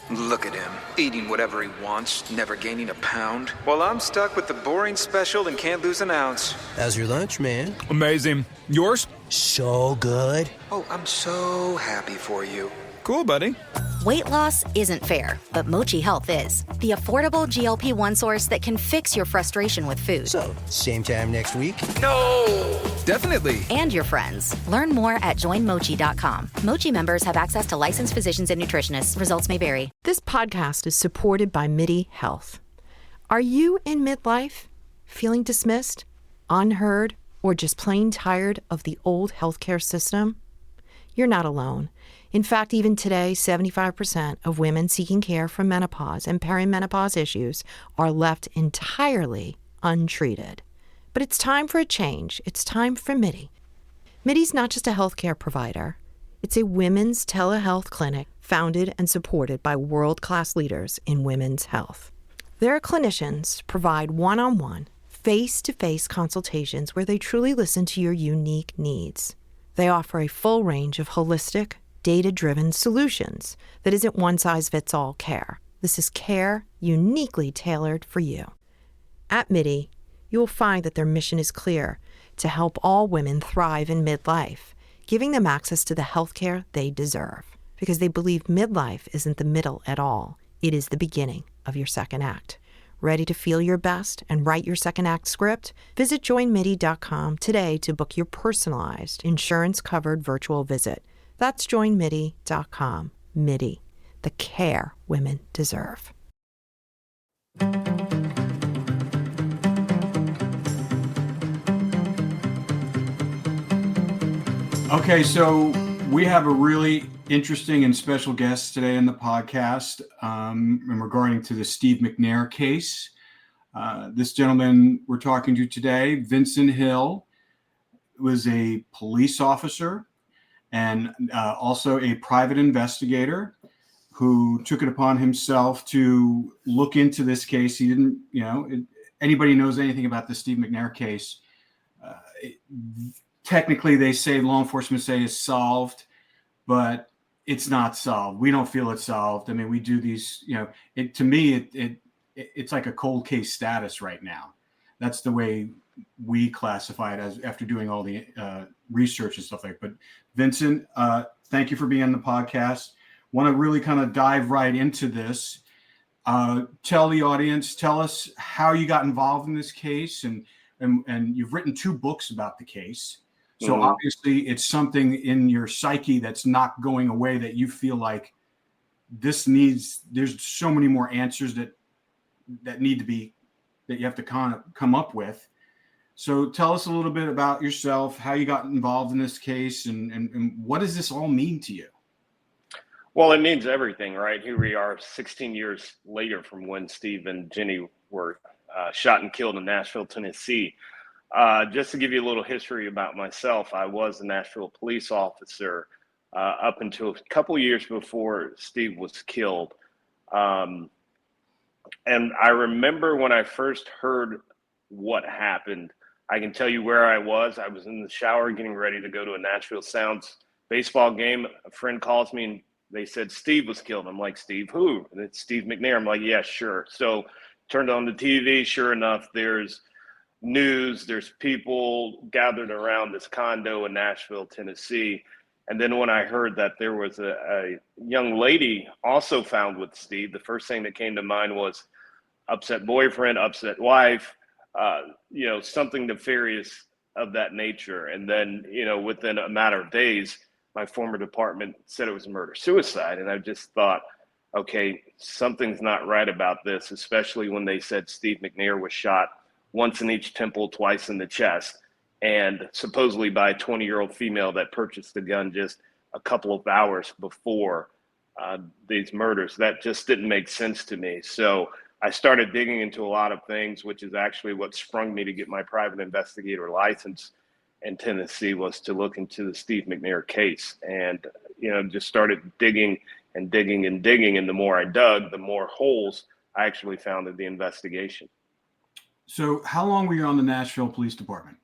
Look at him, eating whatever he wants, never gaining a pound. While I'm stuck with the boring special and can't lose an ounce. How's your lunch, man? Amazing. Yours? So good. Oh, I'm so happy for you. Cool, buddy. Weight loss isn't fair, but Mochi Health is. The affordable GLP-1 source that can fix your frustration with food. So, same time next week? No! Definitely. And your friends. Learn more at joinmochi.com. Mochi members have access to licensed physicians and nutritionists. Results may vary. This podcast is supported by MIDI Health. Are you in midlife, feeling dismissed, unheard, or just plain tired of the old healthcare system? You're not alone. In fact, even today, 75% of women seeking care for menopause and perimenopause issues are left entirely untreated. But it's time for a change. It's time for MIDI. MIDI's not just a healthcare provider. It's a women's telehealth clinic founded and supported by world-class leaders in women's health. Their clinicians provide one-on-one, face-to-face consultations where they truly listen to your unique needs. They offer a full range of holistic, data-driven solutions that isn't one-size-fits-all care. This is care uniquely tailored for you. At MIDI, you will find that their mission is clear: to help all women thrive in midlife, giving them access to the health care they deserve. Because they believe midlife isn't the middle at all. It is the beginning of your second act. Ready to feel your best and write your second act script? Visit joinmidi.com today to book your personalized, insurance-covered virtual visit. That's joinmidi.com. MIDI, the care women deserve. Okay, so we have a really interesting and special guest today in the podcast in regarding to the Steve McNair case. This gentleman we're talking to today, Vincent Hill, was a police officer and also a private investigator who took it upon himself to look into this case. He didn't, anybody knows anything about the Steve McNair case, technically they say, law enforcement say is solved, but it's not solved. We don't feel it's solved. I mean, we do these, to me, it's like a cold case status right now. That's the way we classify it as after doing all the research and stuff like that. But Vincent, thank you for being on the podcast. Want to really kind of dive right into this. Tell the audience, tell us how you got involved in this case, and you've written 2 books about the case. So obviously it's something in your psyche that's not going away, that you feel like there's so many more answers that need to be, that you have to kind of come up with. So tell us a little bit about yourself, how you got involved in this case, and what does this all mean to you? Well, it means everything, right? Here we are 16 years later from when Steve and Jenny were shot and killed in Nashville, Tennessee. Just to give you a little history about myself, I was a Nashville police officer up until a couple years before Steve was killed. And I remember when I first heard what happened, I can tell you where I was. I was in the shower getting ready to go to a Nashville Sounds baseball game. A friend calls me and they said Steve was killed. I'm like, Steve who? And it's Steve McNair. I'm like, yeah, sure. So turned on the TV. Sure enough, there's news. There's people gathered around this condo in Nashville, Tennessee. And then when I heard that there was a young lady also found with Steve, the first thing that came to mind was upset boyfriend, upset wife, something nefarious of that nature. And then, within a matter of days, my former department said it was a murder-suicide. And I just thought, okay, something's not right about this, especially when they said Steve McNair was shot once in each temple, twice in the chest, and supposedly by a 20-year-old female that purchased the gun just a couple of hours before these murders. That just didn't make sense to me. So I started digging into a lot of things, which is actually what sprung me to get my private investigator license in Tennessee, was to look into the Steve McNair case. And, just started digging and digging and digging. And the more I dug, the more holes I actually found in the investigation. So how long were you on the Nashville Police Department?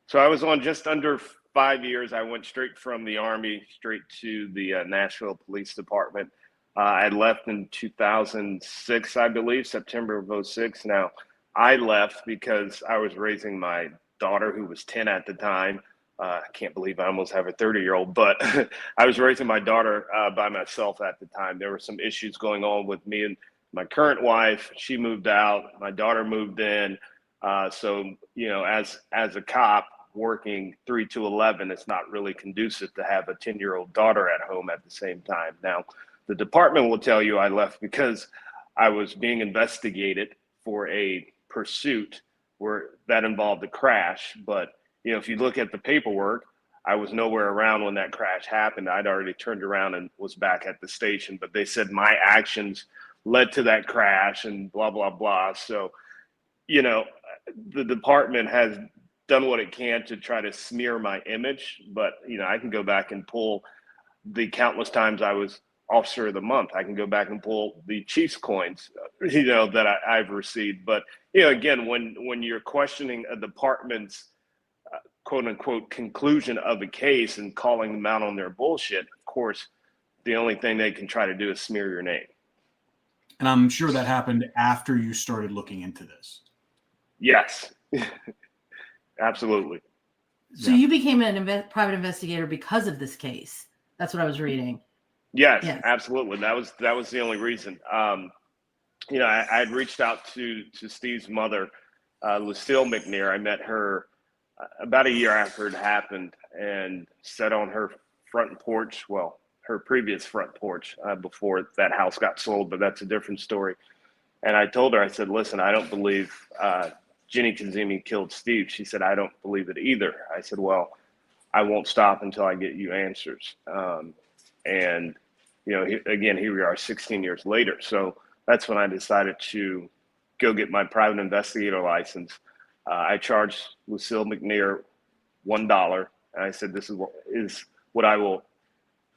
So I was on just under 5 years. I went straight from the Army straight to the Nashville Police Department. I left in 2006, I believe, September of '06. Now, I left because I was raising my daughter, who was 10 at the time. I can't believe I almost have a 30-year-old, but I was raising my daughter by myself at the time. There were some issues going on with me and my current wife. She moved out. My daughter moved in. So, as a cop working 3 to 11, it's not really conducive to have a 10-year-old daughter at home at the same time. Now, the department will tell you I left because I was being investigated for a pursuit where that involved a crash. But if you look at the paperwork, I was nowhere around when that crash happened. I'd already turned around and was back at the station, but they said my actions led to that crash and blah, blah, blah. So, the department has done what it can to try to smear my image, but, I can go back and pull the countless times I was Officer of the Month. I can go back and pull the Chiefs coins, that I've received. But, again, when you're questioning a department's quote unquote conclusion of a case and calling them out on their bullshit, of course, the only thing they can try to do is smear your name. And I'm sure that happened after you started looking into this. Yes, absolutely. So you became a private investigator because of this case. That's what I was reading. Yes, absolutely. That was the only reason. I had reached out to Steve's mother, Lucille McNair. I met her about a year after it happened and sat on her front porch. Well, her previous front porch before that house got sold, but that's a different story. And I told her, I said, listen, I don't believe Ginny Kazemi killed Steve. She said, I don't believe it either. I said, well, I won't stop until I get you answers. And, here we are 16 years later. So that's when I decided to go get my private investigator license. I charged Lucille McNair $1. And I said, this is what I will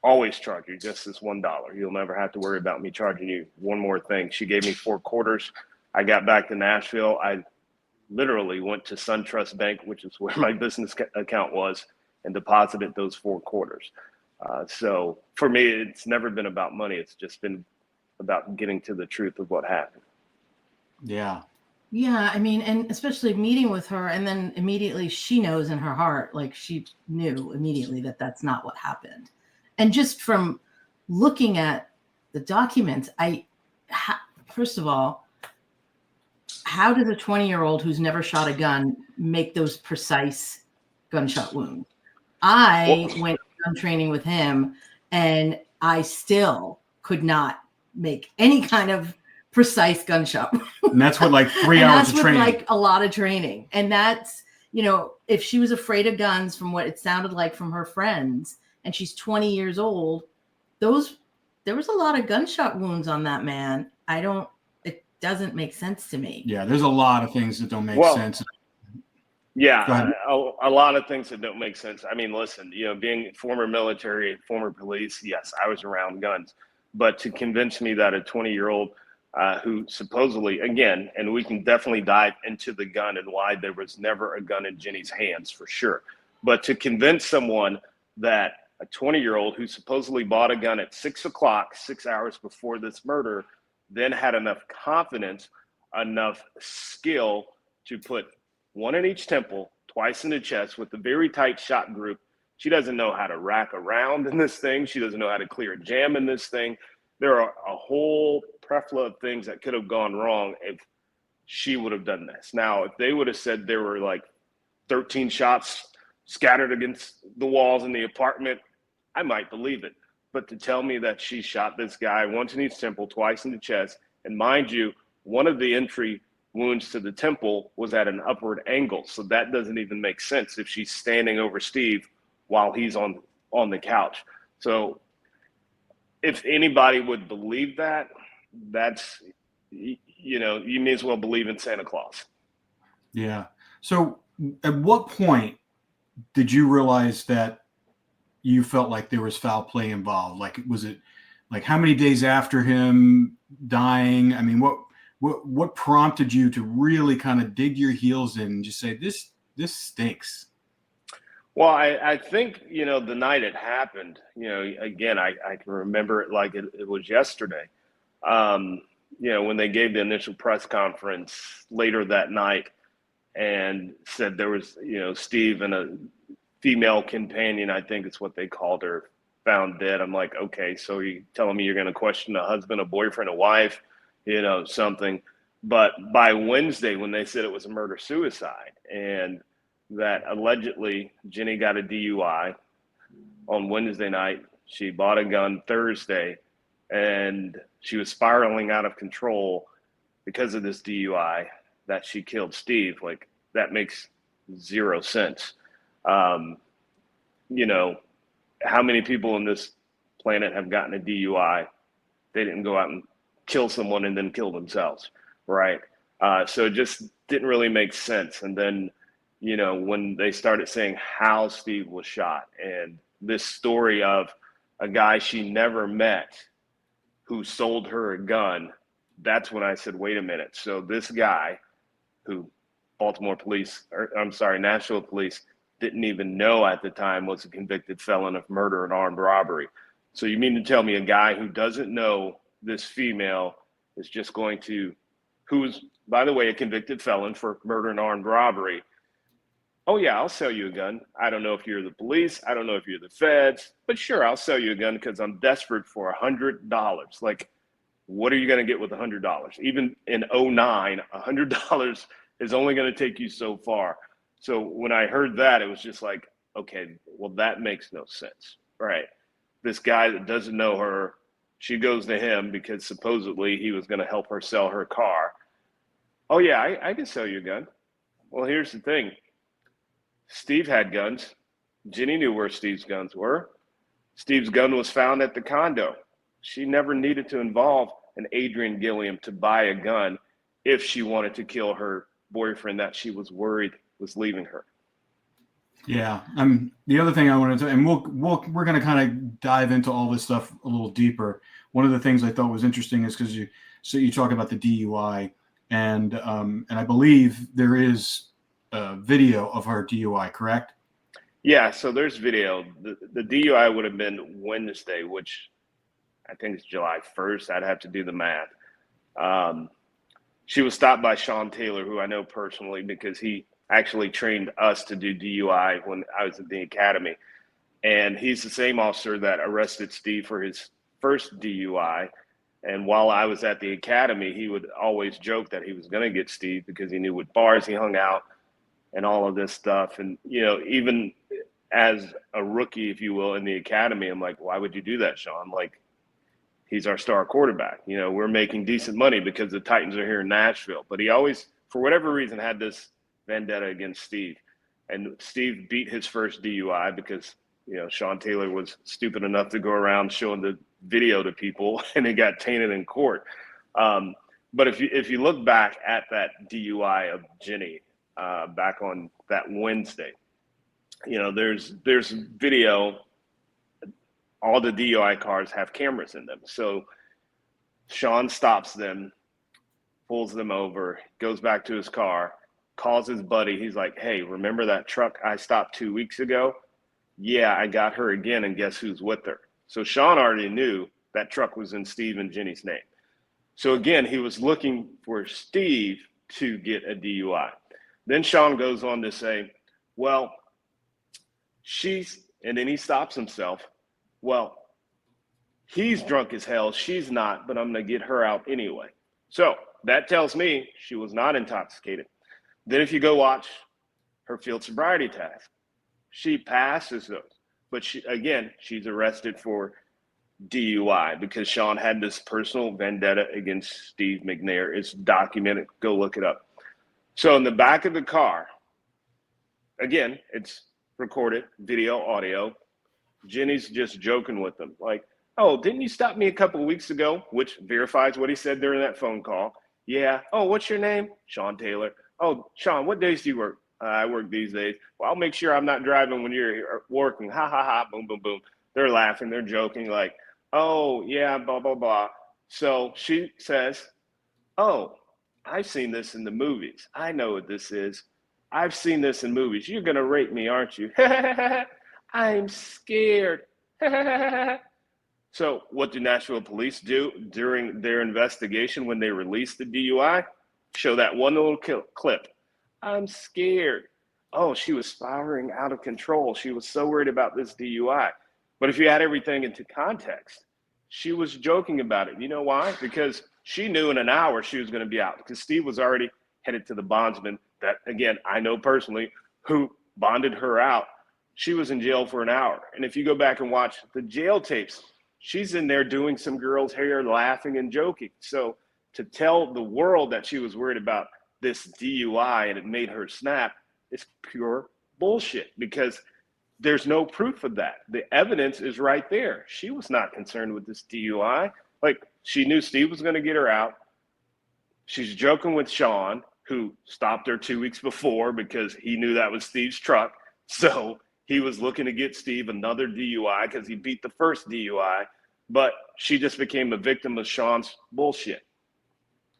always charge you, just this $1. You'll never have to worry about me charging you one more thing. She gave me 4 quarters. I got back to Nashville. I literally went to SunTrust Bank, which is where my business account was, and deposited those 4 quarters. So for me, it's never been about money. It's just been about getting to the truth of what happened. Yeah. Yeah, I mean, and especially meeting with her, and then immediately she knows in her heart, like she knew immediately that that's not what happened. And just from looking at the documents, first of all, how does a 20-year-old who's never shot a gun make those precise gunshot wounds? I went gun training with him, and I still could not make any kind of precise gunshot. And that's what, like 3 hours of training. That's like a lot of training. And that's, if she was afraid of guns from what it sounded like from her friends, and she's 20 years old, there was a lot of gunshot wounds on that man. It doesn't make sense to me. Yeah, there's a lot of things that don't make sense. Yeah, a lot of things that don't make sense. I mean, listen, being former military, former police, yes, I was around guns. But to convince me that a 20-year-old who supposedly, again, and we can definitely dive into the gun and why there was never a gun in Ginny's hands for sure. But to convince someone that a 20-year-old who supposedly bought a gun at 6 o'clock, 6 hours before this murder, then had enough confidence, enough skill to put 1 in each temple, twice in the chest with a very tight shot group. She doesn't know how to rack around in this thing. She doesn't know how to clear a jam in this thing. There are a whole plethora of things that could have gone wrong if she would have done this. Now, if they would have said there were like 13 shots scattered against the walls in the apartment, I might believe it. But to tell me that she shot this guy once in each temple, twice in the chest, and mind you, one of the entry wounds to the temple was at an upward angle. So that doesn't even make sense if she's standing over Steve while he's on the couch. So if anybody would believe that, that's, you may as well believe in Santa Claus. Yeah. So at what point did you realize that you felt like there was foul play involved? Like, was it like how many days after him dying? I mean, what prompted you to really kind of dig your heels in and just say, this stinks? Well, I think, the night it happened, again, I can remember it like it was yesterday. Um, when they gave the initial press conference later that night and said there was, Steve and a female companion, I think it's what they called her, found dead. I'm like, okay, so you telling me you're going to question a husband, a boyfriend, a wife, something. But by Wednesday, when they said it was a murder suicide and that allegedly Jenny got a DUI on Wednesday night, she bought a gun Thursday, and she was spiraling out of control because of this DUI, that she killed Steve. Like, that makes zero sense. Um, how many people on this planet have gotten a DUI? They didn't go out and kill someone and then kill themselves, right? So it just didn't really make sense. And then, when they started saying how Steve was shot and this story of a guy she never met who sold her a gun, that's when I said, wait a minute. So this guy who Nashville police didn't even know at the time was a convicted felon of murder and armed robbery. So you mean to tell me a guy who doesn't know this female is just going to, who's, by the way, a convicted felon for murder and armed robbery? Oh, yeah, I'll sell you a gun. I don't know if you're the police. I don't know if you're the feds, but sure, I'll sell you a gun because I'm desperate for $100. Like, what are you going to get with $100? Even in 2009, $100 is only going to take you so far. So when I heard that, it was just like, okay, well, that makes no sense, right? This guy that doesn't know her, she goes to him because supposedly he was going to help her sell her car. Oh, yeah, I can sell you a gun. Well, here's the thing. Steve had guns. Jenny knew where Steve's guns were. Steve's gun was found at the condo. She never needed to involve an Adrian Gilliam to buy a gun if she wanted to kill her boyfriend that she was worried was leaving her. Yeah. The other thing I wanted to, and we're going to kind of dive into all this stuff a little deeper. One of the things I thought was interesting is because you talk about the DUI, and I believe there is a video of her DUI, correct? Yeah. So there's video. The DUI would have been Wednesday, which I think it's July 1st. I'd have to do the math. She was stopped by Sean Taylor, who I know personally because he actually trained us to do DUI when I was at the academy. And he's the same officer that arrested Steve for his first DUI. And while I was at the academy, he would always joke that he was going to get Steve because he knew what bars he hung out and all of this stuff. And, even as a rookie, if you will, in the academy, I'm like, why would you do that, Sean? Like, he's our star quarterback. We're making decent money because the Titans are here in Nashville. But he always, for whatever reason, had this vendetta against Steve. And Steve beat his first DUI because, Sean Taylor was stupid enough to go around showing the video to people, and it got tainted in court. But if you look back at that DUI of Jenny back on that Wednesday, there's video. All the DUI cars have cameras in them. So Sean stops them, pulls them over, goes back to his car, calls his buddy. He's like, hey, remember that truck I stopped 2 weeks ago? Yeah, I got her again, and guess who's with her? So Sean already knew that truck was in Steve and Jenny's name. So again, he was looking for Steve to get a DUI. Then Sean goes on to say, well, and then he stops himself. Well, he's drunk as hell. She's not, but I'm going to get her out anyway. So that tells me she was not intoxicated. Then if you go watch her field sobriety test, she passes those. But she's arrested for DUI because Sean had this personal vendetta against Steve McNair. It's documented. Go look it up. So in the back of the car, again, it's recorded, video, audio. Jenny's just joking with him. Like, oh, didn't you stop me a couple of weeks ago? Which verifies what he said during that phone call. Yeah. Oh, what's your name? Sean Taylor. Oh, Sean, what days do you work? I work these days. Well, I'll make sure I'm not driving when you're working. Ha, ha, ha, boom, boom, boom. They're laughing. They're joking like, oh, yeah, blah, blah, blah. So she says, oh, I've seen this in the movies. I know what this is. I've seen this in movies. You're going to rape me, aren't you? I'm scared. So what do Nashville police do during their investigation when they release the DUI? Show that one little clip. I'm scared. Oh, she was spiraling out of control. She was so worried about this DUI. But if you add everything into context, she was joking about it. You know why? Because she knew in an hour she was going to be out, because Steve was already headed to the bondsman that, again, I know personally, who bonded her out. She was in jail for an hour. And if you go back and watch the jail tapes, she's in there doing some girl's hair, laughing and joking. So to tell the world that she was worried about this DUI and it made her snap is pure bullshit, because there's no proof of that. The evidence is right there. She was not concerned with this DUI. Like, she knew Steve was going to get her out. She's joking with Sean, who stopped her 2 weeks before because he knew that was Steve's truck. So he was looking to get Steve another DUI because he beat the first DUI. But she just became a victim of Sean's bullshit.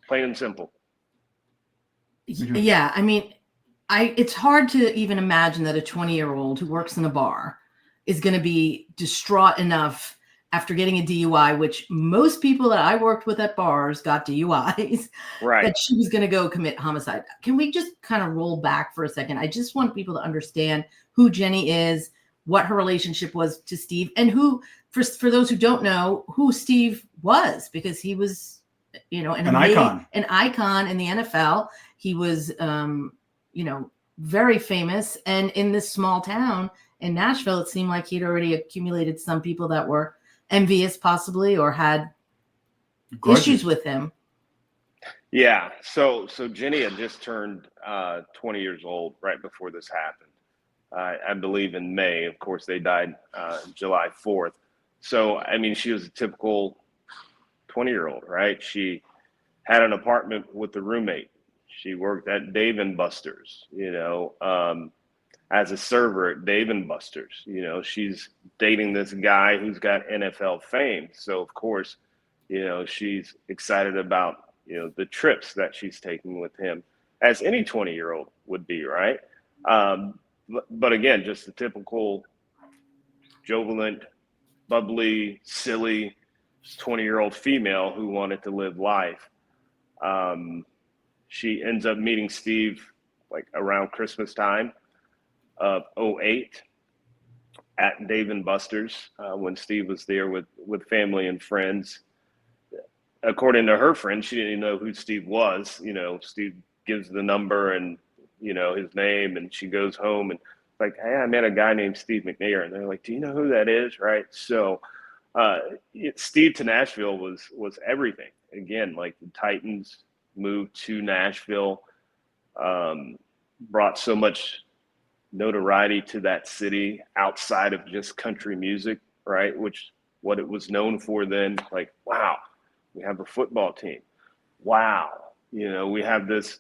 Plain and simple. Yeah, I mean, it's hard to even imagine that a 20-year-old who works in a bar is going to be distraught enough after getting a DUI, which most people that I worked with at bars got DUIs, right, that she was going to go commit homicide. Can we just kind of roll back for a second? I just want people to understand who Jenny is, what her relationship was to Steve, and who, for those who don't know, who Steve was, because he was, you know, an icon in the NFL. He was, you know, very famous. And in this small town in Nashville, it seemed like he'd already accumulated some people that were envious possibly, or had issues with him. Yeah. So Jenny had just turned 20 years old right before this happened. I believe in May. Of course, they died July 4th. So, I mean, she was a typical 20-year-old, right? She had an apartment with a roommate. She worked at Dave & Buster's, you know, as a server at Dave & Buster's. You know, she's dating this guy who's got NFL fame. So, of course, you know, she's excited about, you know, the trips that she's taking with him, as any 20-year-old would be, right? But again, just a typical jubilant, bubbly, silly 20-year-old female who wanted to live life. She ends up meeting Steve like around Christmas time of 2008 at Dave & Buster's when Steve was there with family and friends. According to her friend, she didn't even know who Steve was. You know, Steve gives the number and, you know, his name, and she goes home and like, hey, I met a guy named Steve McNair. And they're like, do you know who that is? Right. So Steve to Nashville was everything. Again, like the Titans moved to Nashville, brought so much notoriety to that city outside of just country music, right? Which what it was known for then, like, wow, we have a football team. Wow. You know, we have this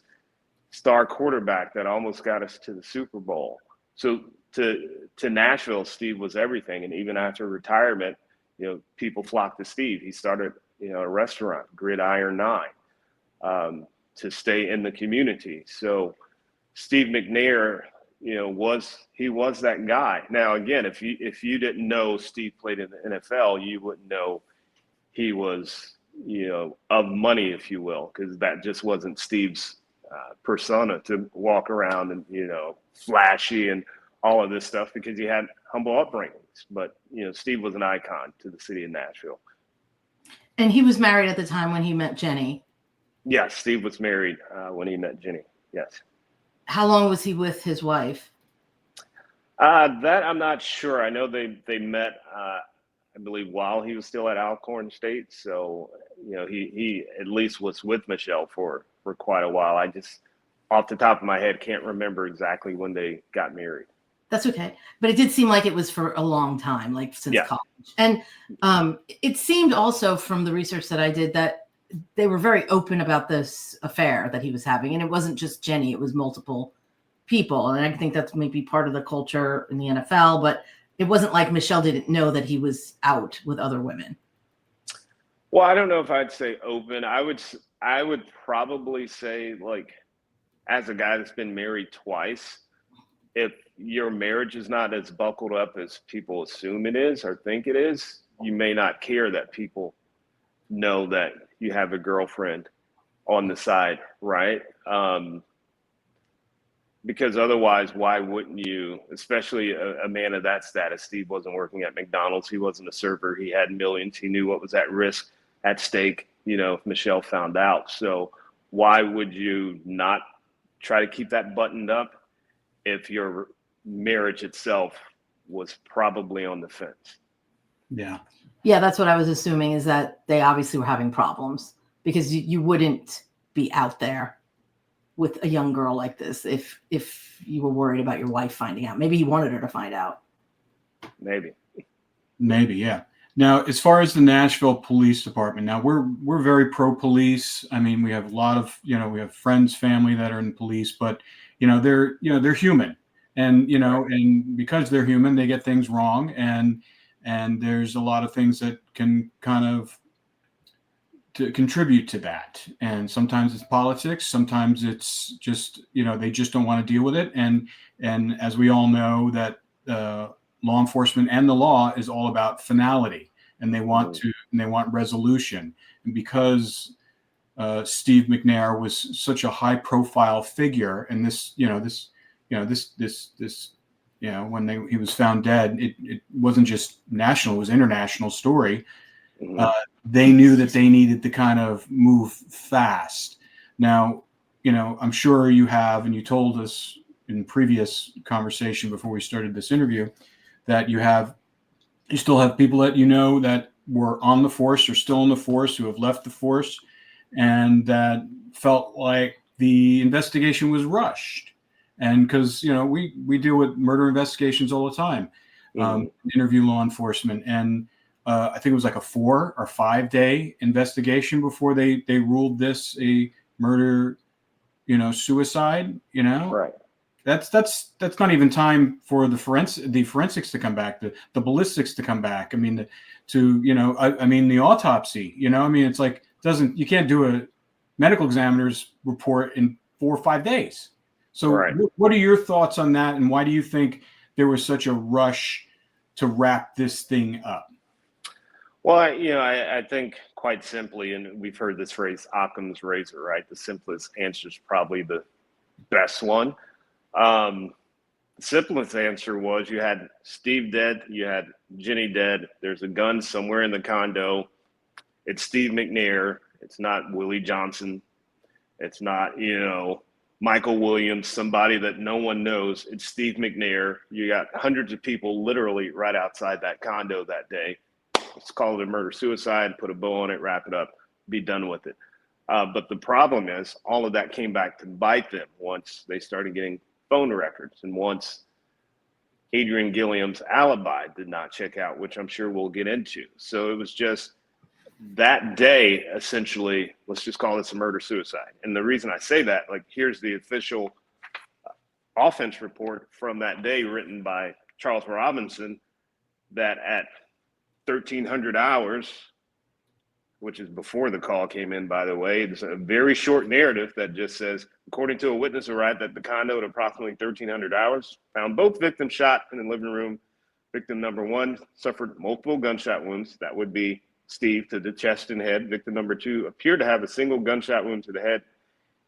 star quarterback that almost got us to the Super Bowl. So to Nashville, Steve was everything. And even after retirement, you know, people flocked to Steve. He started, you know, a restaurant, Gridiron 9, to stay in the community. So Steve McNair, you know, was that guy. Now, again, if you didn't know Steve played in the NFL, you wouldn't know he was, you know, of money, if you will, because that just wasn't Steve's persona to walk around and, you know, flashy and all of this stuff, because he had humble upbringings. But, you know, Steve was an icon to the city of Nashville. And he was married at the time when he met Jenny. Yes, Steve was married when he met Jenny. Yes. How long was he with his wife? That I'm not sure. I know they met, I believe, while he was still at Alcorn State. So, you know, he at least was with Michelle for quite a while. I just, off the top of my head, can't remember exactly when they got married. That's okay. But it did seem like it was for a long time, like since college. And it seemed also from the research that I did that they were very open about this affair that he was having. And it wasn't just Jenny, it was multiple people. And I think that's maybe part of the culture in the NFL, but it wasn't like Michelle didn't know that he was out with other women. Well, I don't know if I'd say open. I would probably say, like, as a guy that's been married twice, if your marriage is not as buckled up as people assume it is or think it is, you may not care that people know that you have a girlfriend on the side, right? Because otherwise, why wouldn't you, especially a man of that status? Steve wasn't working at McDonald's. He wasn't a server. He had millions. He knew what was at risk, at stake, if Michelle found out. So why would you not try to keep that buttoned up if your marriage itself was probably on the fence? Yeah. Yeah, that's what I was assuming, is that they obviously were having problems, because you wouldn't be out there with a young girl like this if you were worried about your wife finding out. Maybe he wanted her to find out. Maybe, yeah. Now, as far as the Nashville Police Department, now we're very pro police. I mean, we have a lot of, we have friends, family that are in police, but they're human, and and because they're human, they get things wrong, and there's a lot of things that can kind of to contribute to that. And sometimes it's politics, sometimes it's just, they just don't want to deal with it. And as we all know, that law enforcement and the law is all about finality, and they want resolution. And because Steve McNair was such a high profile figure, and when he was found dead, it wasn't just national, it was international story. They knew that they needed to kind of move fast. Now, I'm sure you have, and you told us in previous conversation before we started this interview, that you still have people that that were on the force or still in the force, who have left the force, and that felt like the investigation was rushed. And because we deal with murder investigations all the time, interview law enforcement, and I think it was like a 4 or 5 day investigation before they ruled this a murder, suicide. right. That's not even time for the forensics to come back, the ballistics to come back. I mean, the autopsy. It's like you can't do a medical examiner's report in 4 or 5 days. So right. What are your thoughts on that, and why do you think there was such a rush to wrap this thing up? Well, I think quite simply, and we've heard this phrase, Occam's razor, right? The simplest answer is probably the best one. The simplest answer was, you had Steve dead, you had Jenny dead, there's a gun somewhere in the condo. It's Steve McNair. It's not Willie Johnson. It's not, Michael Williams, somebody that no one knows. It's Steve McNair. You got hundreds of people literally right outside that condo that day. Let's call it a murder-suicide, put a bow on it, wrap it up, be done with it. But the problem is, all of that came back to bite them once they started getting phone records, and once Adrian Gilliam's alibi did not check out, which I'm sure we'll get into. So it was just that day, essentially, let's just call this a murder-suicide. And the reason I say that, here's the official offense report from that day, written by Charles Robinson, that at 1300 hours, which is before the call came in, by the way, it's a very short narrative that just says, according to a witness arrived at the condo at approximately 1300 hours, found both victims shot in the living room. Victim number 1 suffered multiple gunshot wounds. That would be Steve, to the chest and head. Victim number 2 appeared to have a single gunshot wound to the head.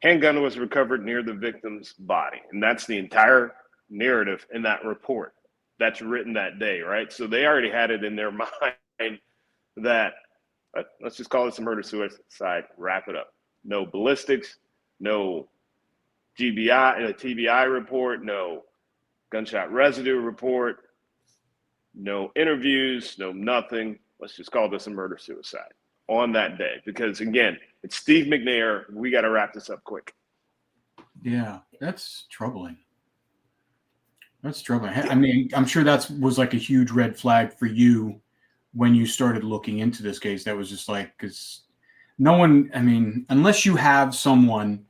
Handgun was recovered near the victim's body. And that's the entire narrative in that report that's written that day, right? So they already had it in their mind that, let's just call this a murder-suicide, wrap it up. No ballistics, no TBI report, no gunshot residue report, no interviews, no nothing. Let's just call this a murder-suicide on that day. Because, again, it's Steve McNair. We got to wrap this up quick. Yeah, that's troubling. That's troubling. I mean, I'm sure that was like a huge red flag for you when you started looking into this case. That was just because no one, unless you have someone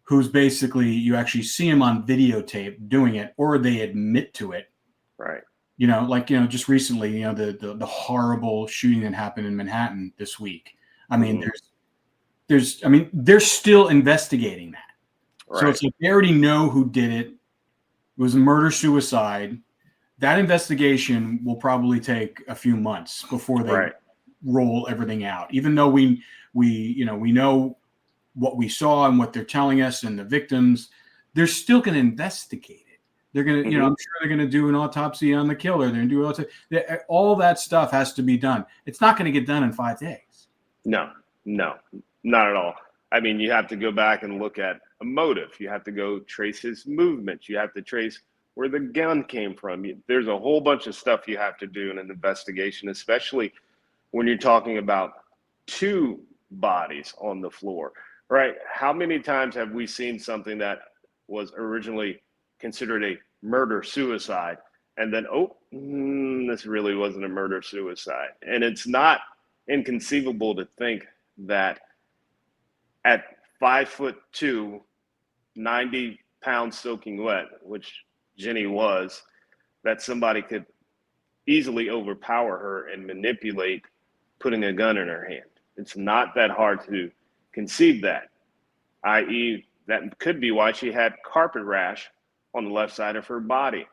who's basically, you actually see him on videotape doing it, or they admit to it. Right. Just recently, the horrible shooting that happened in Manhattan this week. They're still investigating that. So it's like they already know who did it. It was a murder-suicide. That investigation will probably take a few months before they roll everything out. Even though we know what we saw and what they're telling us and the victims, they're still going to investigate it. They're going to, I'm sure they're going to do an autopsy on the killer. They're going to do all that stuff has to be done. It's not going to get done in 5 days. No, not at all. I mean, you have to go back and look at a motive. You have to go trace his movements. You have to trace where the gun came from. There's a whole bunch of stuff you have to do in an investigation, especially when you're talking about 2 bodies on the floor, right? How many times have we seen something that was originally considered a murder-suicide, and then, this really wasn't a murder-suicide? And it's not inconceivable to think that at 5'2", 90 pounds soaking wet, which Jenny was, that somebody could easily overpower her and manipulate putting a gun in her hand. It's not that hard to conceive that, i.e., that could be why she had carpet rash on the left side of her body.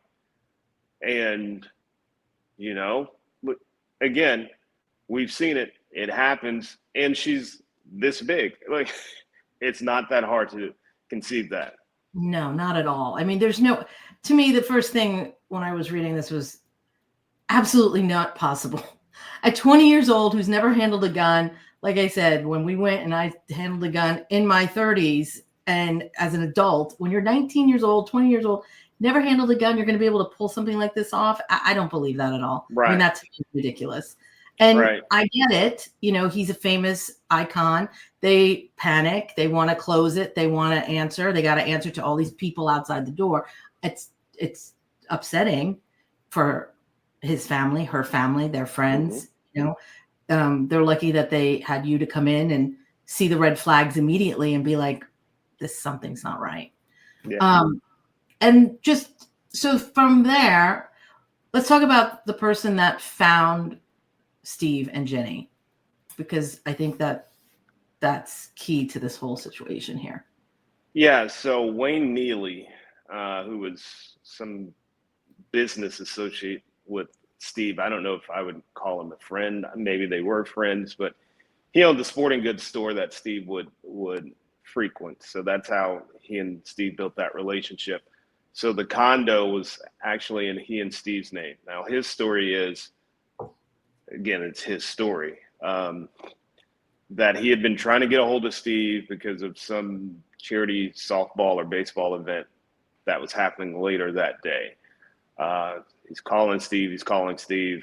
And, again, we've seen it. It happens, and she's this big. Like, it's not that hard to conceive that. No, not at all. I mean, to me, the first thing when I was reading this was absolutely not possible. At 20 years old, who's never handled a gun, like I said, when we went and I handled a gun in my 30s, and as an adult, when you're 19 years old, 20 years old, never handled a gun, you're going to be able to pull something like this off. I don't believe that at all. Right. I mean, that's ridiculous. And I get it. He's a famous icon. They panic. They want to close it. They want to answer. They got to answer to all these people outside the door. It's upsetting for his family, her family, their friends. They're lucky that they had you to come in and see the red flags immediately and be like, something's not right. Yeah. And just so from there, let's talk about the person that found Steve and Jenny, because I think that's key to this whole situation here. Yeah. So Wayne Neely, who was some business associate with Steve, I don't know if I would call him a friend. Maybe they were friends, but he owned the sporting goods store that Steve would frequent. So that's how he and Steve built that relationship. So the condo was actually in he and Steve's name. Now his story is, again, it's his story, that he had been trying to get a hold of Steve because of some charity softball or baseball event that was happening later that day. He's calling Steve.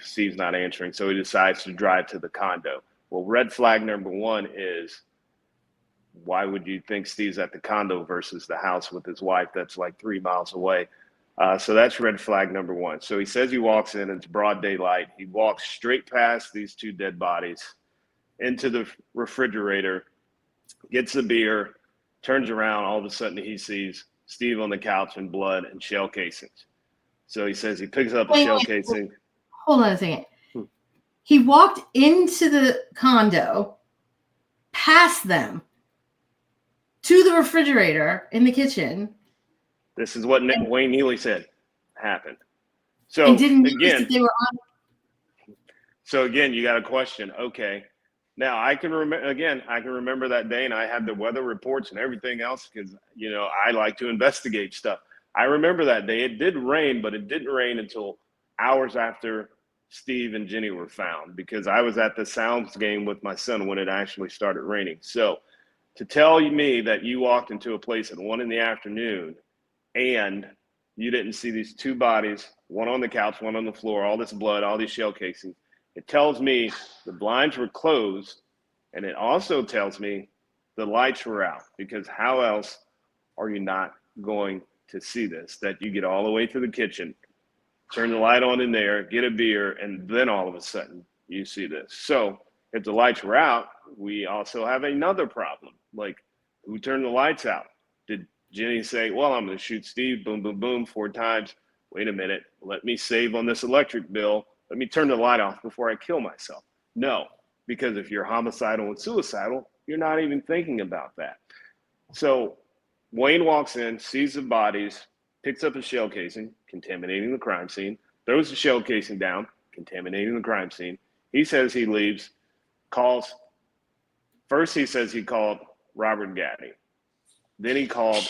Steve's not answering. So he decides to drive to the condo. Well, red flag number 1 is, why would you think Steve's at the condo versus the house with his wife that's like 3 miles away? So that's red flag number 1. So he says he walks in, it's broad daylight. He walks straight past these 2 dead bodies into the refrigerator, gets a beer, turns around. All of a sudden he sees Steve on the couch in blood and shell casings. So he says he picks up a shell casing. Hold on a second. He walked into the condo, past them, to the refrigerator in the kitchen. This is what Wayne Neely said happened. So and didn't notice that they were on. So again, you got a question. Okay, now I can remember that day, and I had the weather reports and everything else because I like to investigate stuff. I remember that day. It did rain, but it didn't rain until hours after Steve and Jenny were found, because I was at the Sounds game with my son when it actually started raining. So to tell me that you walked into a place at 1 p.m. and you didn't see these 2 bodies, one on the couch, one on the floor, all this blood, all these shell casings, it tells me the blinds were closed, and it also tells me the lights were out, because how else are you not going to see this? That you get all the way to the kitchen, turn the light on in there, get a beer, and then all of a sudden you see this. So if the lights were out, we also have another problem. Like, who turned the lights out? Did Jenny say, well, I'm going to shoot Steve, boom, boom, boom, 4 times. Wait a minute. Let me save on this electric bill. Let me turn the light off before I kill myself. No, because if you're homicidal and suicidal, you're not even thinking about that. So Wayne walks in, sees the bodies, picks up a shell casing, contaminating the crime scene, throws the shell casing down, contaminating the crime scene. He says he leaves, calls. First, he says he called Robert Gaddy. Then he called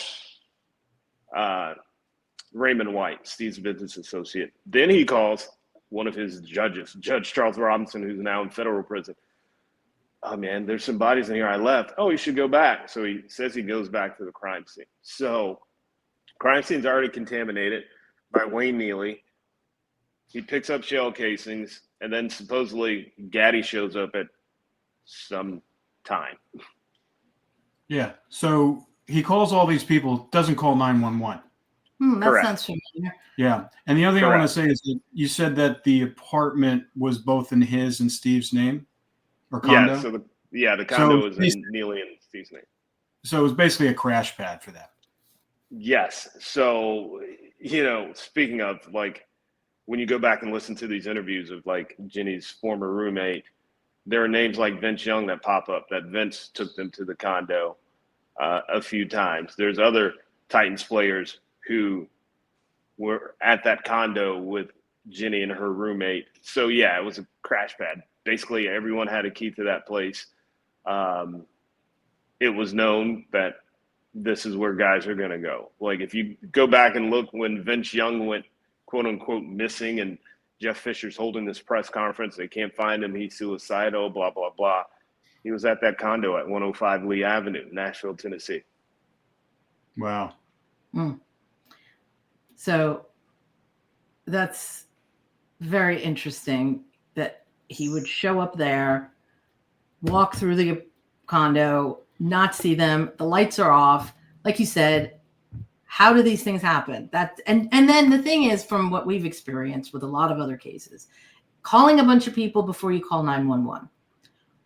Raymond White, Steve's business associate. Then he calls one of his judges, Judge Charles Robinson, who's now in federal prison. Oh, man, there's some bodies in here I left. Oh, you should go back. So he says he goes back to the crime scene. So crime scene's already contaminated by Wayne Neely. He picks up shell casings, and then supposedly Gaddy shows up at some time. Yeah. So he calls all these people, doesn't call 911. That Correct. sounds familiar. Yeah. And the other thing I want to Correct. say is that you said that the apartment was both in his and Steve's name or condo. Yeah, so the condo is he's- in Neely and Steve's name. So it was basically a crash pad for that. Yes. So, speaking of, like, when you go back and listen to these interviews of, like, Jenny's former roommate, there are names like Vince Young that pop up, that Vince took them to the condo a few times. There's other Titans players who were at that condo with Jenny and her roommate. So, yeah, it was a crash pad. Basically, everyone had a key to that place. It was known that this is where guys are going to go. Like, if you go back and look when Vince Young went, quote unquote, missing, and Jeff Fisher's holding this press conference, they can't find him, he's suicidal, blah, blah, blah. He was at that condo at 105 Lee Avenue, Nashville, Tennessee. Wow. So that's very interesting that he would show up there, walk through the condo, not see them. The lights are off. Like you said, how do these things happen? And then the thing is, from what we've experienced with a lot of other cases, calling a bunch of people before you call 911.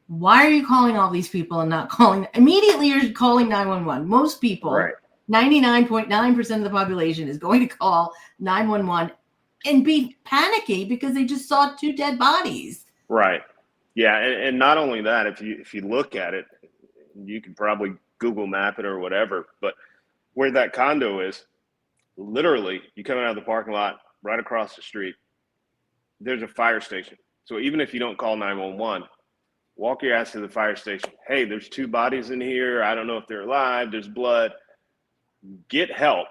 Why are you calling all these people and not calling immediately? You're calling 911. Most people, Right. 99.9% of the population is going to call 911 and be panicky because they just saw 2 dead bodies. Right. Yeah, and not only that, if you look at it, you could probably Google map it or whatever, but where that condo is, literally, you come out of the parking lot, right across the street, there's a fire station. So even if you don't call 911, walk your ass to the fire station. Hey, there's 2 bodies in here. I don't know if they're alive. There's blood. Get help.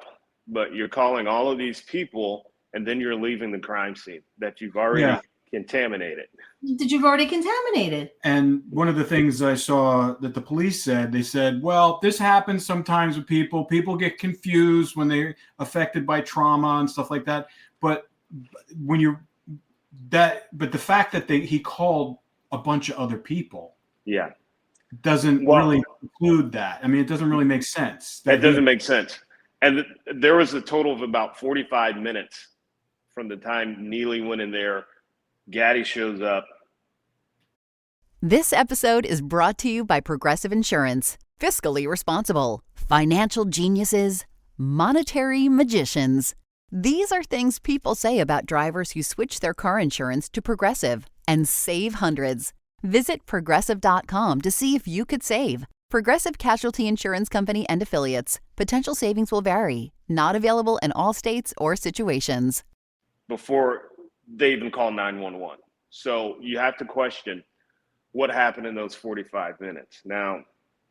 But you're calling all of these people, and then you're leaving the crime scene that you've already contaminated. That you've already contaminated. And one of the things I saw that the police said, they said, well, this happens sometimes with people. People get confused when they're affected by trauma and stuff like that. But the fact that he called a bunch of other people, Yeah. doesn't really include that. I mean, it doesn't really make sense. That doesn't make sense. And there was a total of about 45 minutes from the time Neely went in there, Gaddy shows up. This episode is brought to you by Progressive Insurance. Fiscally responsible, financial geniuses, monetary magicians. These are things people say about drivers who switch their car insurance to Progressive and save hundreds. Visit Progressive.com to see if you could save. Progressive Casualty Insurance Company and Affiliates. Potential savings will vary. Not available in all states or situations. Before they even call 911. So you have to question what happened in those 45 minutes. Now,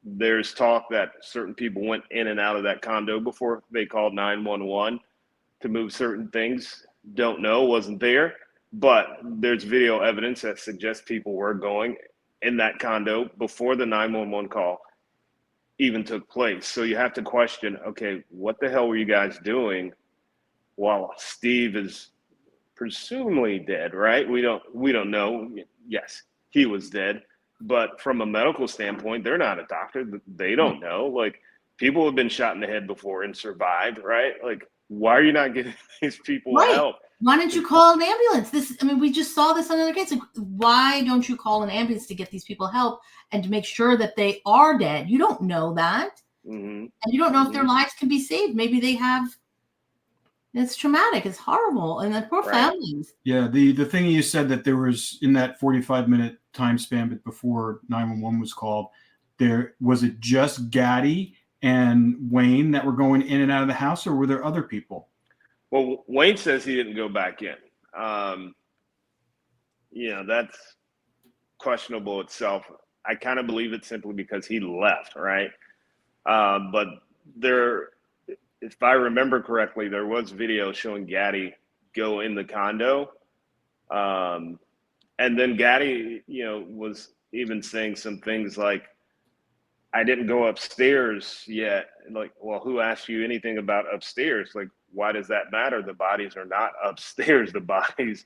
there's talk that certain people went in and out of that condo before they called 911 to move certain things. Don't know, wasn't there. But there's video evidence that suggests people were going in that condo before the 911 call even took place. So you have to question, okay, what the hell were you guys doing while Steve is presumably dead, right? We don't know. Yes, he was dead. But from a medical standpoint, they're not a doctor. They don't know. Like, people have been shot in the head before and survived, right? Like, why are you not getting these people help? Why don't you call an ambulance? We just saw this on another case. Like, why don't you call an ambulance to get these people help and to make sure that they are dead? You don't know that. Mm-hmm. And you don't know if their lives can be saved. Maybe they have. It's traumatic. It's horrible. And the poor families. Yeah. The thing you said that there was in that 45-minute time span before 911 was called, was it just Gaddy and Wayne that were going in and out of the house, or were there other people? Well, Wayne says he didn't go back in. That's questionable itself. I kind of believe it simply because he left, right? But there, if I remember correctly, there was video showing Gaddy go in the condo. And then Gaddy, was even saying some things like, I didn't go upstairs yet. Like, well, who asked you anything about upstairs? Like, why does that matter? The bodies are not upstairs. The bodies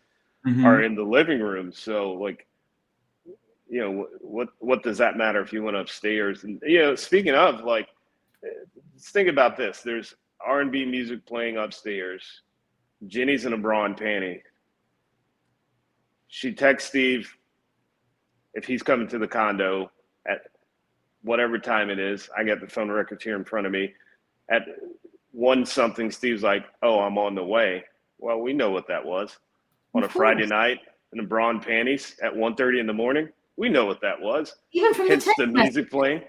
are in the living room. So, like, what does that matter if you went upstairs? And, speaking of, like, let's think about this. There's R&B music playing upstairs. Jenny's in a bra and panty. She texts Steve if he's coming to the condo at whatever time it is. I got the phone records here in front of me. At 1 something, Steve's like, oh, I'm on the way. Well, we know what that was. On a Friday night in the bra and panties at 1:30 in the morning. We know what that was. Even from Hence the music playing.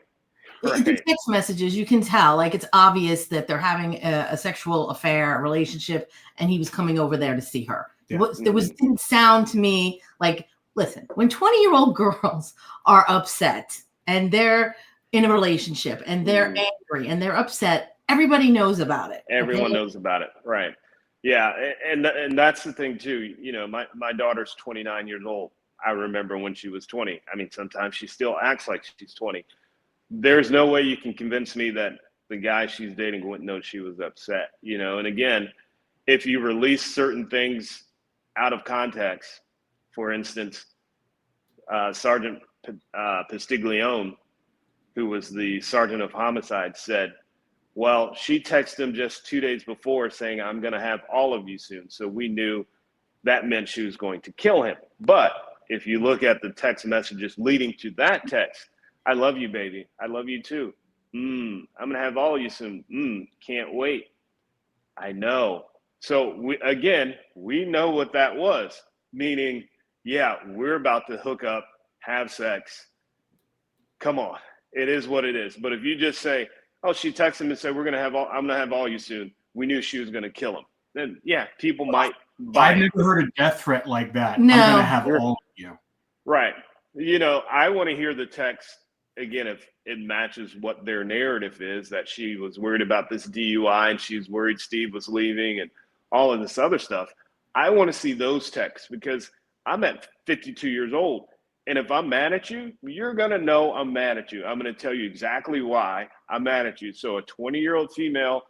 Right. The text messages, you can tell, like, it's obvious that they're having a sexual affair, a relationship, and he was coming over there to see her. Yeah. Didn't sound to me like, listen, when 20-year-old girls are upset and they're in a relationship and they're angry and they're upset, everybody knows about it. Everyone knows about it. Right. Yeah. And that's the thing too. My daughter's 29 years old. I remember when she was 20. I mean, sometimes she still acts like she's 20. There's no way you can convince me that the guy she's dating wouldn't know she was upset, and again, if you release certain things out of context, for instance, Sergeant Pistiglione, who was the sergeant of homicide, said, well, she texted him just 2 days before saying, I'm going to have all of you soon. So we knew that meant she was going to kill him. But if you look at the text messages leading to that text, I love you, baby. I love you too. I'm going to have all of you soon. Can't wait. I know. So we know what that was, meaning, yeah, we're about to hook up, have sex. Come on. It is what it is. But if you just say, oh, she texted him and said, I'm going to have all you soon. We knew she was going to kill him. Then, yeah, people might buy I've it. never heard a death threat like that. No. I'm going to have all of you. Right. I want to hear the text, again, if it matches what their narrative is, that she was worried about this DUI and she was worried Steve was leaving and all of this other stuff. I want to see those texts because I'm at 52 years old. And if I'm mad at you, you're going to know I'm mad at you. I'm going to tell you exactly why I'm mad at you. So a 20-year-old female,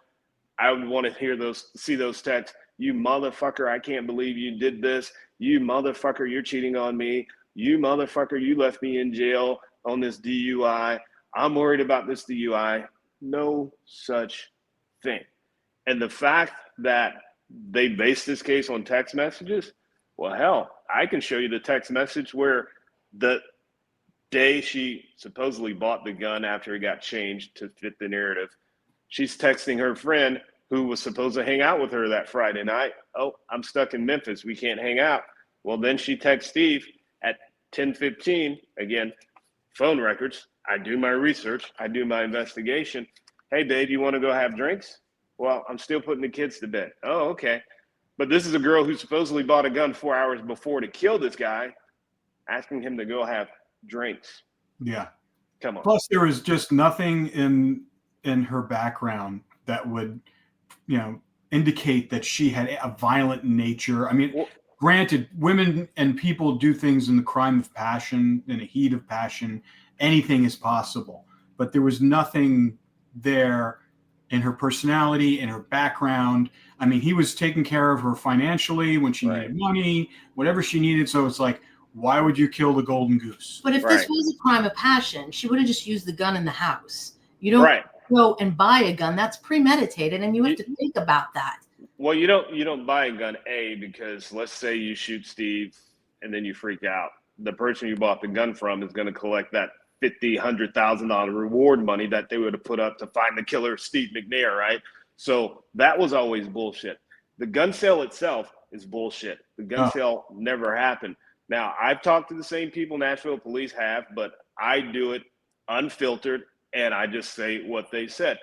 I would want to see those texts. You motherfucker, I can't believe you did this. You motherfucker, you're cheating on me. You motherfucker, you left me in jail on this DUI. I'm worried about this DUI. No such thing. And the fact that they based this case on text messages, well, hell, I can show you the text message where the day she supposedly bought the gun after it got changed to fit the narrative, she's texting her friend who was supposed to hang out with her that Friday night. Oh, I'm stuck in Memphis. We can't hang out. Well, then she texts Steve at 10:15. Again, phone records. I do my research. I do my investigation. Hey, babe, you want to go have drinks? Well, I'm still putting the kids to bed. Oh, okay. But this is a girl who supposedly bought a gun 4 hours before to kill this guy, asking him to go have drinks. Yeah. Come on. Plus, there was just nothing in her background that would, indicate that she had a violent nature. I mean, granted, women and people do things in the crime of passion, in a heat of passion. Anything is possible. But there was nothing there in her personality, in her background. I mean, he was taking care of her financially when she needed money, whatever she needed. So it's like, why would you kill the golden goose? But if this was a crime of passion, she would have just used the gun in the house. You don't go and buy a gun. That's premeditated, and you have to think about that. Well, you don't buy a gun, because let's say you shoot Steve and then you freak out. The person you bought the gun from is going to collect that $100,000 reward money that they would have put up to find the killer, Steve McNair, right? So that was always bullshit. The gun sale itself is bullshit. The gun sale never happened. Now, I've talked to the same people Nashville police have, but I do it unfiltered. And I just say what they said.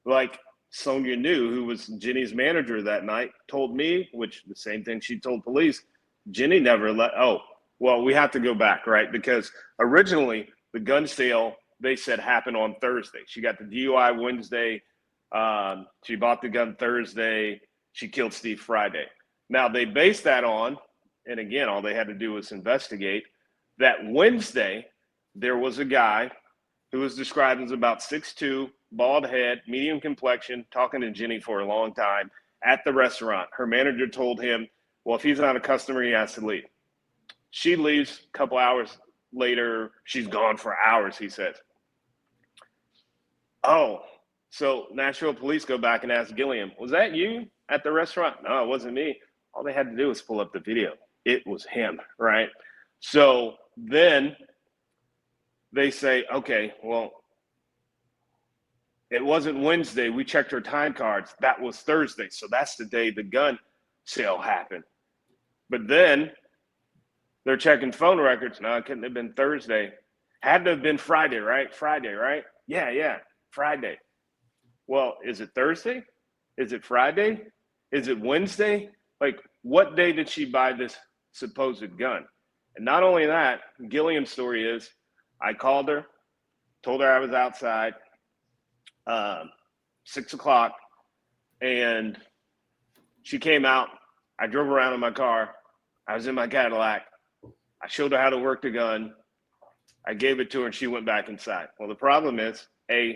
Like Sonia New, who was Jenny's manager that night, told me, which the same thing she told police, Jenny never well, we have to go back, right? Because originally the gun sale, they said, happened on Thursday. She got the DUI Wednesday. She bought the gun Thursday. She killed Steve Friday. Now, they based that on, and again, all they had to do was investigate, that Wednesday there was a guy who was described as about 6'2", bald head, medium complexion, talking to Jenny for a long time at the restaurant. Her manager told him, well, if he's not a customer, he has to leave. She leaves. A couple hours later, she's gone for hours, he says. Oh, so Nashville police go back and ask Gilliam, was that you at the restaurant? No, it wasn't me. All they had to do was pull up the video. It was him, right? So then they say, okay, well, it wasn't Wednesday. We checked her time cards. That was Thursday. So that's the day the gun sale happened. But then they're checking phone records. No, it couldn't have been Thursday. Had to have been Friday, right? Friday, right? Yeah, Friday. Well, is it Thursday? Is it Friday? Is it Wednesday? Like, what day did she buy this supposed gun? And not only that, Gilliam's story is, I called her, told her I was outside, 6 o'clock, and she came out. I drove around in my car. I was in my Cadillac. I showed her how to work the gun. I gave it to her, and she went back inside. Well, the problem is,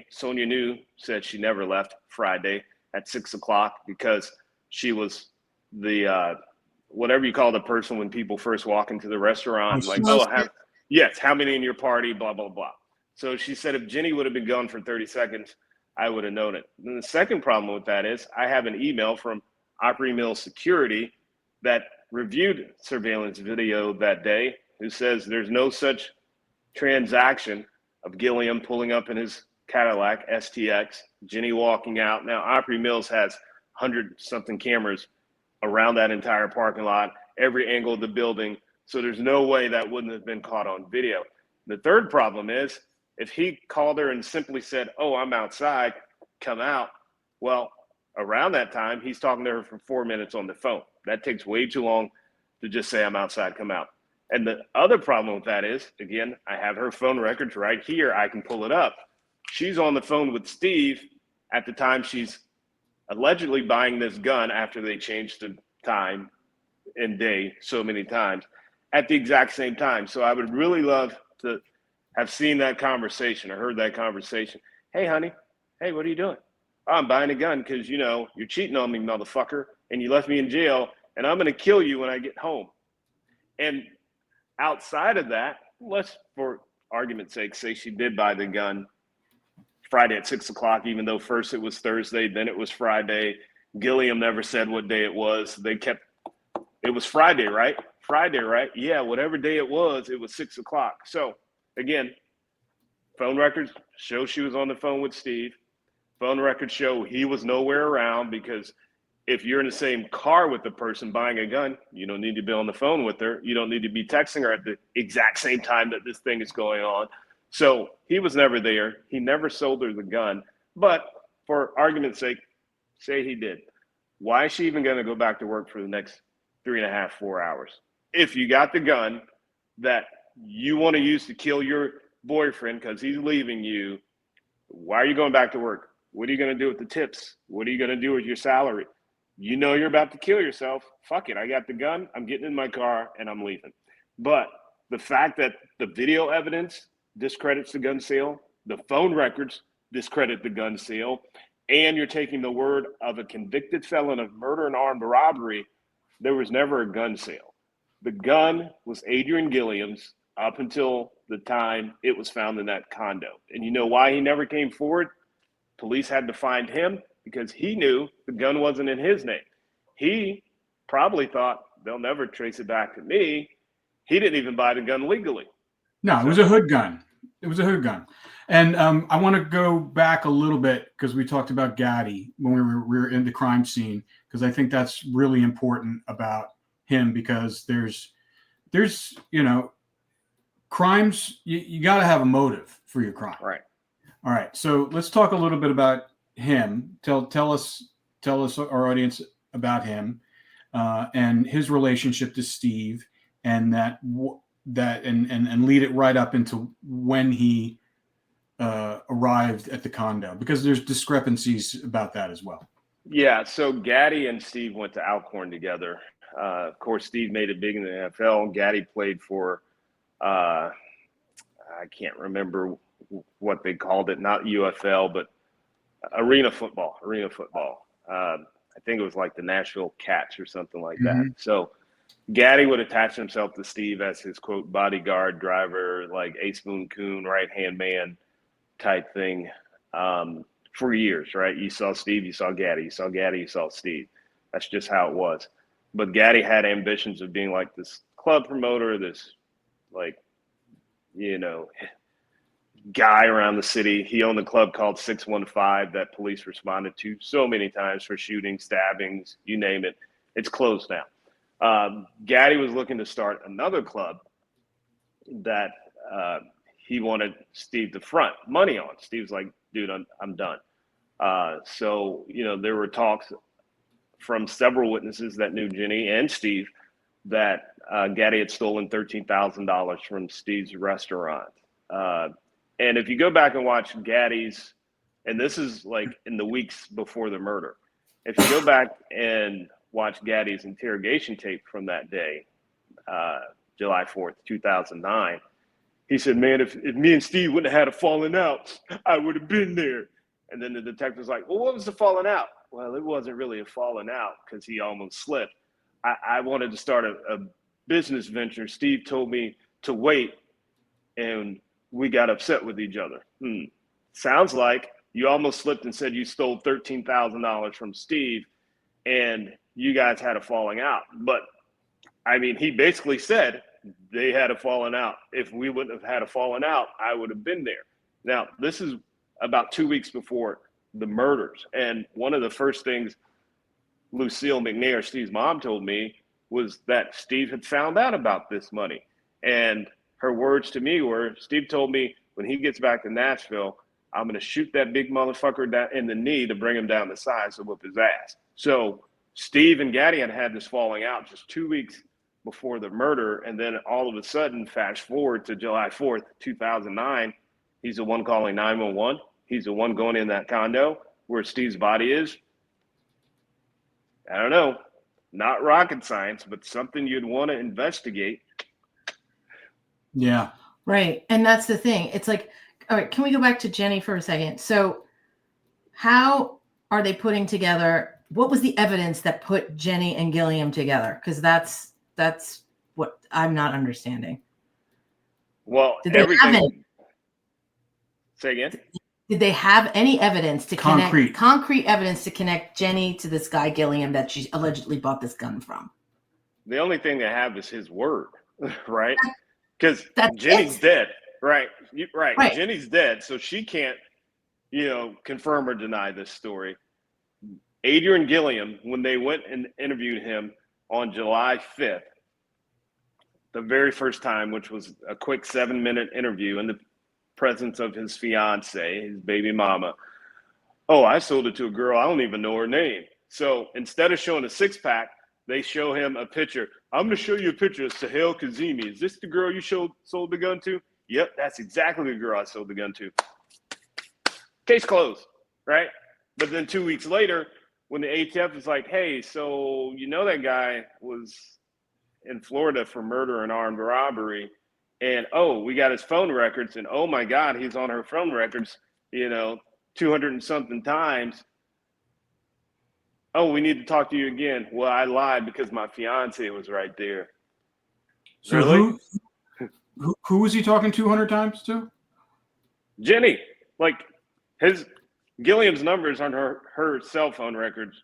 Sonia New said she never left Friday at 6 o'clock because she was the whatever you call the person when people first walk into the restaurant, like, how many in your party, blah, blah, blah. So she said if Jenny would have been gone for 30 seconds, I would have known it. And the second problem with that is I have an email from Opry Mills Security that reviewed surveillance video that day who says there's no such transaction of Gilliam pulling up in his Cadillac STX, Jenny walking out. Now, Opry Mills has 100-something cameras around that entire parking lot, every angle of the building. So there's no way that wouldn't have been caught on video. The third problem is if he called her and simply said, oh, I'm outside, come out. Well, around that time, he's talking to her for 4 minutes on the phone. That takes way too long to just say I'm outside, come out. And the other problem with that is, again, I have her phone records right here. I can pull it up. She's on the phone with Steve at the time she's allegedly buying this gun after they changed the time and day so many times at the exact same time. So I would really love to have seen that conversation or heard that conversation. Hey, honey. Hey, what are you doing? Oh, I'm buying a gun because, you're cheating on me, motherfucker, and you left me in jail, and I'm going to kill you when I get home. And outside of that, let's, for argument's sake, say she did buy the gun Friday at 6 o'clock, even though first it was Thursday, then it was Friday. Gilliam never said what day it was. It was Friday, right? Friday, right? Yeah, whatever day it was 6 o'clock. So again, phone records show she was on the phone with Steve. Phone records show he was nowhere around because if you're in the same car with the person buying a gun, you don't need to be on the phone with her. You don't need to be texting her at the exact same time that this thing is going on. So he was never there. He never sold her the gun. But for argument's sake, say he did. Why is she even going to go back to work for the next 3.5, 4 hours? If you got the gun that you want to use to kill your boyfriend because he's leaving you, why are you going back to work? What are you going to do with the tips? What are you going to do with your salary? You know you're about to kill yourself. Fuck it. I got the gun. I'm getting in my car and I'm leaving. But the fact that the video evidence discredits the gun sale, the phone records discredit the gun sale, and you're taking the word of a convicted felon of murder and armed robbery, there was never a gun sale. The gun was Adrian Gilliam's up until the time it was found in that condo. And you know why he never came forward? Police had to find him because he knew the gun wasn't in his name. He probably thought they'll never trace it back to me. He didn't even buy the gun legally. No, it was a hood gun. It was a hood gun. And I want to go back a little bit because we talked about Gaddy when we were in the crime scene, because I think that's really important about him because there's crimes, you got to have a motive for your crime. Right. All right. So let's talk a little bit about him. Tell us, our audience, about him and his relationship to Steve, and and lead it right up into when he arrived at the condo, because there's discrepancies about that as well. Yeah, so Gaddy and Steve went to Alcorn together. Of course, Steve made it big in the NFL. Gaddy played for, I can't remember what they called it, not UFL, but arena football. I think it was like the Nashville Cats or something like that. So Gaddy would attach himself to Steve as his, quote, bodyguard, driver, like Ace Boone Coon, right-hand man type thing for years, right? You saw Steve, you saw Gaddy, you saw Gaddy, you saw Steve. That's just how it was. But Gaddy had ambitions of being like this club promoter, this, like, you know, guy around the city. He owned a club called 615 that police responded to so many times for shootings, stabbings, you name it. It's closed now. Gaddy was looking to start another club that he wanted Steve to front money on. Steve's like, dude, I'm done. So, you know, there were talks from several witnesses that knew Jenny and Steve that Gaddy had stolen $13,000 from Steve's restaurant. And if you go back and watch Gaddy's, and this is like in the weeks before the murder, if you go back and watch Gaddy's interrogation tape from that day, July 4th, 2009, he said, man, if me and Steve wouldn't have had a falling out, I would have been there. And then the detective's like, well, what was the falling out? Well, it wasn't really a falling out because he almost slipped. I wanted to start a business venture. Steve told me to wait, and we got upset with each other. Sounds like you almost slipped and said you stole $13,000 from Steve, and you guys had a falling out. But, I mean, he basically said they had a falling out. If we wouldn't have had a falling out, I would have been there. Now, this is about 2 weeks before the murders. And one of the first things Lucille McNair, Steve's mom, told me was that Steve had found out about this money. And her words to me were, Steve told me when he gets back to Nashville, I'm going to shoot that big motherfucker down in the knee to bring him down the sides to whip his ass. So Steve and Gaddy had this falling out just 2 weeks before the murder. And then all of a sudden, fast forward to July 4th, 2009, he's the one calling 911. He's the one going in that condo where Steve's body is. I don't know, not rocket science, but something you'd want to investigate. Yeah. Right. And that's the thing. It's like, all right, can we go back to Jenny for a second? So how are they putting together, what was the evidence that put Jenny and Gilliam together? Because that's what I'm not understanding. Well, did they have any? Say again? Did they have any evidence to concrete evidence to connect Jenny to this guy Gilliam that she allegedly bought this gun from? The only thing they have is his word, right? Because Jenny's dead, right? Right. Jenny's dead, so she can't, confirm or deny this story. Adrian Gilliam, when they went and interviewed him on July 5th, the very first time, which was a quick 7-minute interview in the presence of his fiance, his baby mama. Oh, I sold it to a girl. I don't even know her name. So instead of showing a 6-pack, they show him a picture. I'm going to show you a picture of Sahel Kazemi. Is this the girl you sold the gun to? Yep, that's exactly the girl I sold the gun to. Case closed, right? But then 2 weeks later, when the ATF is like, hey, so that guy was in Florida for murder and armed robbery, and, we got his phone records, and, oh, my God, he's on her phone records, 200 and something times. Oh, we need to talk to you again. Well, I lied because my fiance was right there. So really? Who was he talking 200 times to? Jenny. Like, Gilliam's numbers on her cell phone records,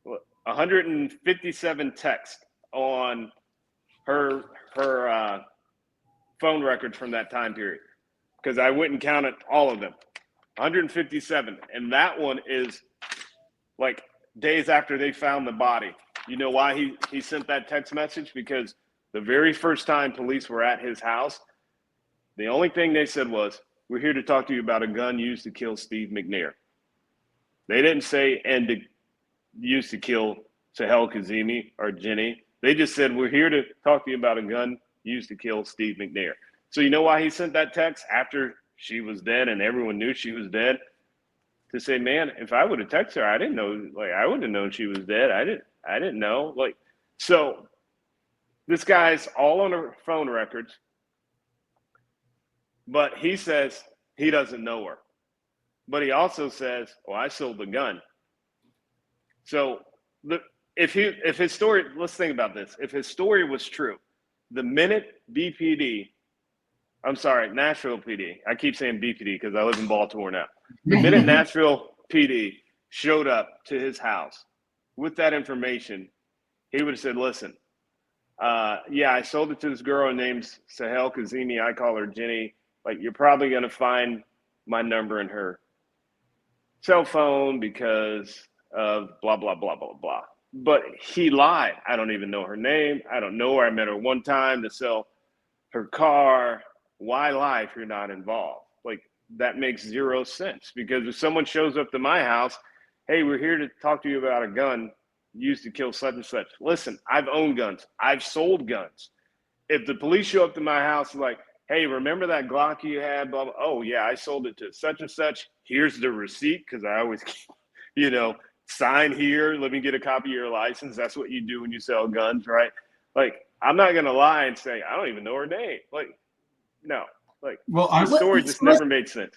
157 texts on her phone records from that time period, because I went and counted all of them. 157. And that one is like days after they found the body. You know why he sent that text message? Because the very first time police were at his house, the only thing they said was, we're here to talk to you about a gun used to kill Steve McNair. They didn't say, used to kill Sahel Kazemi or Jenny. They just said, we're here to talk to you about a gun used to kill Steve McNair. So you know why he sent that text after she was dead and everyone knew she was dead? To say, man, if I would have texted her, I didn't know, like, I wouldn't have known she was dead. I didn't know. Like, so this guy's all on her phone records, but he says he doesn't know her. But he also says, well, I sold the gun. So if his story, let's think about this. If his story was true, the minute Nashville PD, I keep saying BPD because I live in Baltimore now. The minute Nashville PD showed up to his house with that information, he would have said, listen, yeah, I sold it to this girl named Sahel Kazemi. I call her Jenny. Like, you're probably going to find my number in her cell phone because of blah, blah, blah, blah, blah. But he lied. I don't even know her name. I don't know her. I met her one time to sell her car. Why lie if you're not involved? Like, that makes zero sense, because if someone shows up to my house, hey, we're here to talk to you about a gun used to kill such and such. Listen, I've owned guns. I've sold guns. If the police show up to my house like, hey, remember that Glock you had? Blah, blah. Oh, yeah, I sold it to such and such. Here's the receipt, because I always, sign here. Let me get a copy of your license. That's what you do when you sell guns, right? Like, I'm not going to lie and say, I don't even know her name. Like, no. Like, the story just never made sense.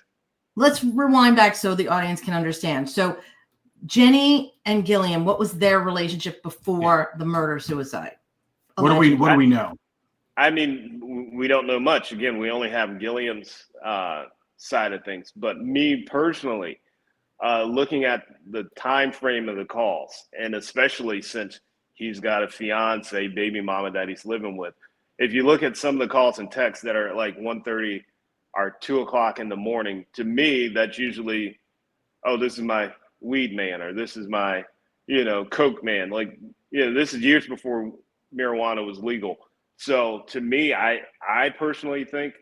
Let's rewind back so the audience can understand. So Jenny and Gilliam, what was their relationship before the murder-suicide? What do we know? I mean, we don't know much. Again, we only have Gilliam's side of things. But me personally, looking at the time frame of the calls, and especially since he's got a fiance, baby mama that he's living with, if you look at some of the calls and texts that are like 1:30 or 2 o'clock in the morning, to me, that's usually, oh, this is my weed man, or this is my, coke man. Like, this is years before marijuana was legal. So to me, I personally think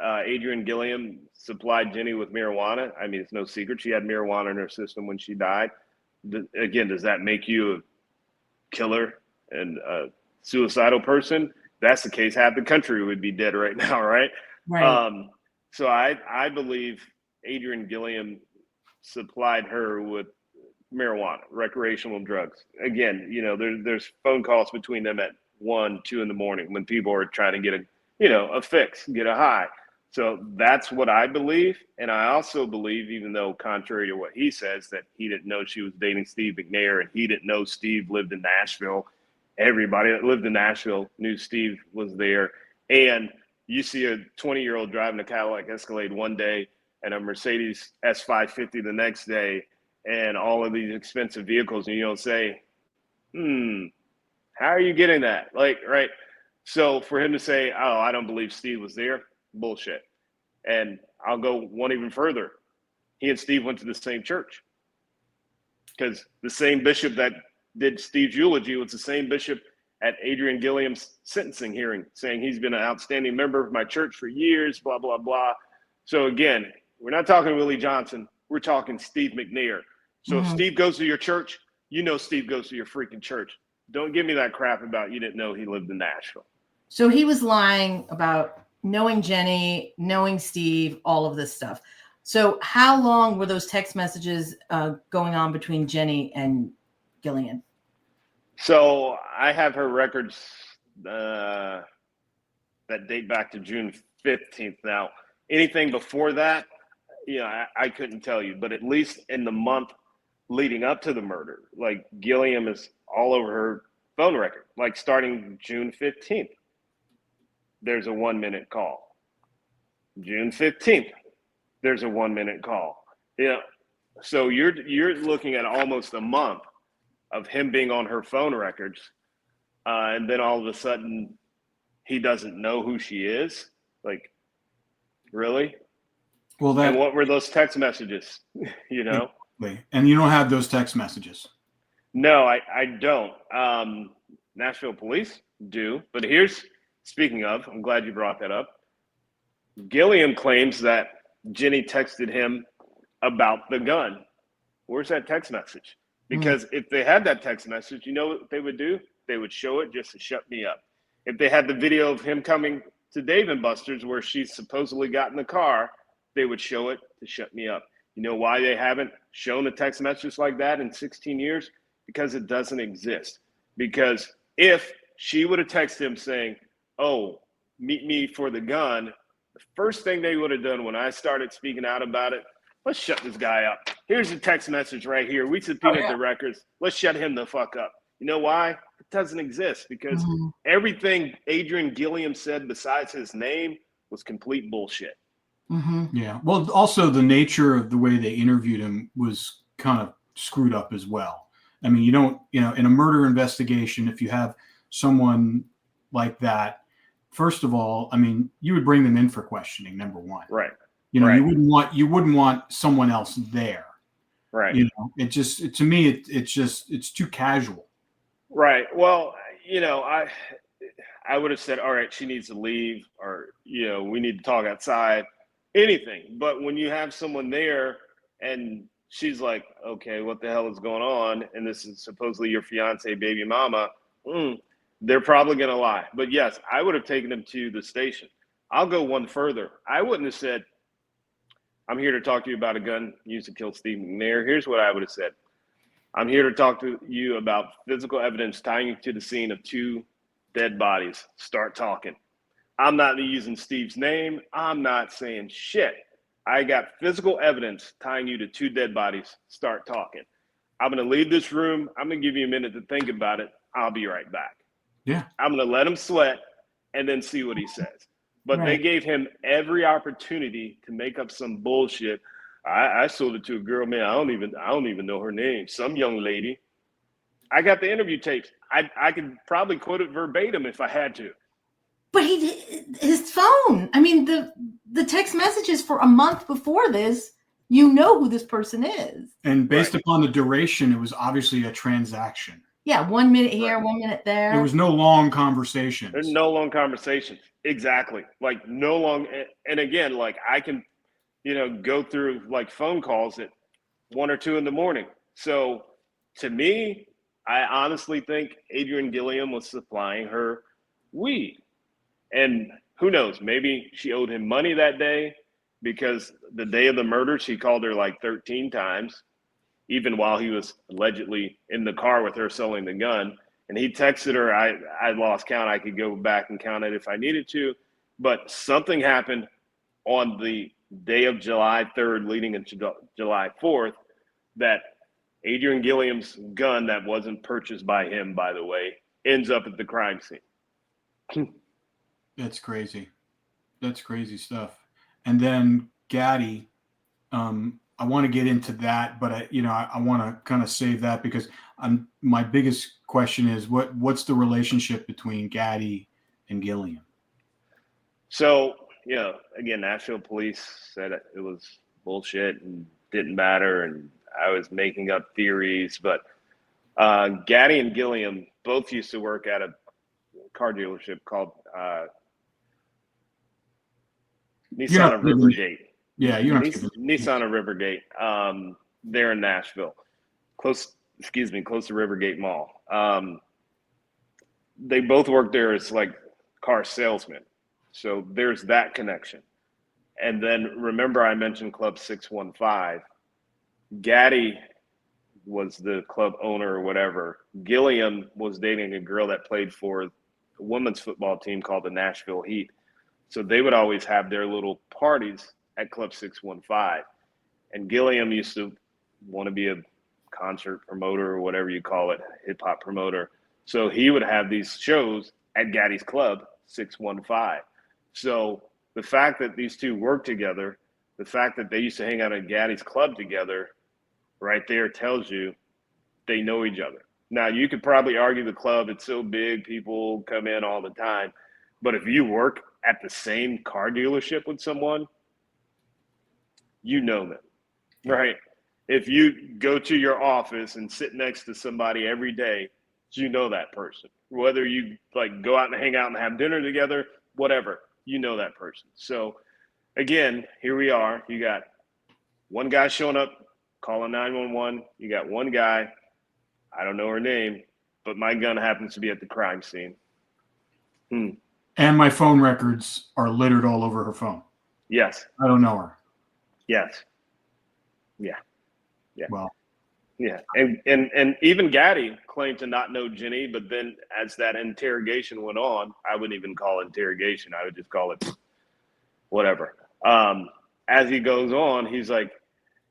Adrienne Gilliam supplied Jenny with marijuana. I mean, it's no secret she had marijuana in her system when she died. Again, does that make you a killer and a suicidal person? If that's the case, half the country would be dead right now, right? Right. So I believe Adrienne Gilliam supplied her with marijuana, recreational drugs. Again, there's phone calls between them at 1, 2 in the morning when people are trying to get a fix, get a high. So that's what I believe. And I also believe, even though contrary to what he says, that he didn't know she was dating Steve McNair and he didn't know Steve lived in Nashville. Everybody that lived in Nashville knew Steve was there. And you see a 20-year-old driving a Cadillac Escalade one day and a Mercedes S550 the next day, and all of these expensive vehicles, and you don't say, how are you getting that? Like, right? So for him to say, oh, I don't believe Steve was there, bullshit. And I'll go one even further. He and Steve went to the same church, because the same bishop that did Steve's eulogy was the same bishop at Adrienne Gilliam's sentencing hearing, saying he's been an outstanding member of my church for years, blah, blah, blah. So again, we're not talking Willie Johnson. We're talking Steve McNair. So if Steve goes to your church, Steve goes to your freaking church. Don't give me that crap about you didn't know he lived in Nashville. So he was lying about knowing Jenny, knowing Steve, all of this stuff. So how long were those text messages going on between Jenny and Gilliam? So I have her records that date back to June 15th. Now, anything before that, I couldn't tell you, but at least in the month leading up to the murder, like, Gilliam is all over her phone record, like starting June 15th. There's a 1-minute call. June 15th, there's a 1-minute call. So you're looking at almost a month of him being on her phone records, and then all of a sudden he doesn't know who she is. Like, really? Well, and what were those text messages? And you don't have those text messages? No, I don't. Nashville police do, but speaking of, I'm glad you brought that up. Gilliam claims that Jenny texted him about the gun. Where's that text message? Because if they had that text message, you know what they would do? They would show it just to shut me up. If they had the video of him coming to Dave and Buster's where she supposedly got in the car, they would show it to shut me up. You know why they haven't shown a text message like that in 16 years? Because it doesn't exist. Because if she would have texted him saying, oh, meet me for the gun, the first thing they would have done when I started speaking out about it, let's shut this guy up. Here's a text message right here. We subpoenaed the records. Let's shut him the fuck up. You know why? It doesn't exist because everything Adrian Gilliam said besides his name was complete bullshit. Yeah. Well, also the nature of the way they interviewed him was kind of screwed up as well. I mean, you don't, in a murder investigation, if you have someone like that, first of all, I mean, you would bring them in for questioning, number one. Right. You wouldn't want someone else there. Right. To me, it's too casual. Right. Well, I would have said, all right, she needs to leave, or, we need to talk outside, anything. But when you have someone there and she's like, okay, what the hell is going on? And this is supposedly your fiance, baby mama. They're probably going to lie. But yes, I would have taken him to the station. I'll go one further. I wouldn't have said, I'm here to talk to you about a gun used to kill Steve McNair. Here's what I would have said. I'm here to talk to you about physical evidence tying you to the scene of 2 dead bodies. Start talking. I'm not using Steve's name. I'm not saying shit. I got physical evidence tying you to 2 dead bodies. Start talking. I'm going to leave this room. I'm going to give you a minute to think about it. I'll be right back. Yeah. I'm going to let him sweat and then see what he says. But they gave him every opportunity to make up some bullshit. I sold it to a girl, man. I don't even know her name. Some young lady. I got the interview tapes. I could probably quote it verbatim if I had to. But his phone. I mean, the text messages for a month before this, you know who this person is. And based upon the duration, it was obviously a transaction. Yeah, 1 minute here, 1 minute there. There was no long conversations. There's no long conversations. Exactly. Like no long. And again, like I can, go through like phone calls at 1 or 2 in the morning. So to me, I honestly think Adrian Gilliam was supplying her weed. And who knows, maybe she owed him money that day because the day of the murder, she called her like 13 times, even while he was allegedly in the car with her selling the gun. And he texted her, I lost count. I could go back and count it if I needed to. But something happened on the day of July 3rd, leading into July 4th, that Adrian Gilliam's gun that wasn't purchased by him, by the way, ends up at the crime scene. That's crazy. That's crazy stuff. And then Gaddy, I want to get into that, but I want to kind of save that because my biggest question is what's the relationship between Gaddy and Gilliam? So, again, Nashville police said it was bullshit and didn't matter, and I was making up theories. But Gaddy and Gilliam both used to work at a car dealership called Nissan of Rivergate. Yeah, you're not Nissan of Rivergate. There in Nashville, close to Rivergate Mall. They both worked there as like car salesmen. So there's that connection. And then remember I mentioned Club 615. Gaddy was the club owner or whatever. Gilliam was dating a girl that played for a women's football team called the Nashville Heat. So they would always have their little parties at Club 615. And Gilliam used to want to be a concert promoter or whatever you call it, hip hop promoter. So he would have these shows at Gaddy's Club 615. So the fact that these two work together, the fact that they used to hang out at Gaddy's Club together, right there tells you they know each other. Now, you could probably argue the club, it's so big, people come in all the time. But if you work at the same car dealership with someone, you know them, right? If you go to your office and sit next to somebody every day, you know that person. Whether you like go out and hang out and have dinner together, whatever, you know that person. So again, here we are. You got one guy showing up, calling 911. You got one guy, I don't know her name, but my gun happens to be at the crime scene. And my phone records are littered all over her phone. Yes. I don't know her. Yes. Yeah. Yeah. Well. Yeah. And even Gaddy claimed to not know Jenny, but then as that interrogation went on, I wouldn't even call it interrogation. I would just call it whatever. As he goes on, he's like,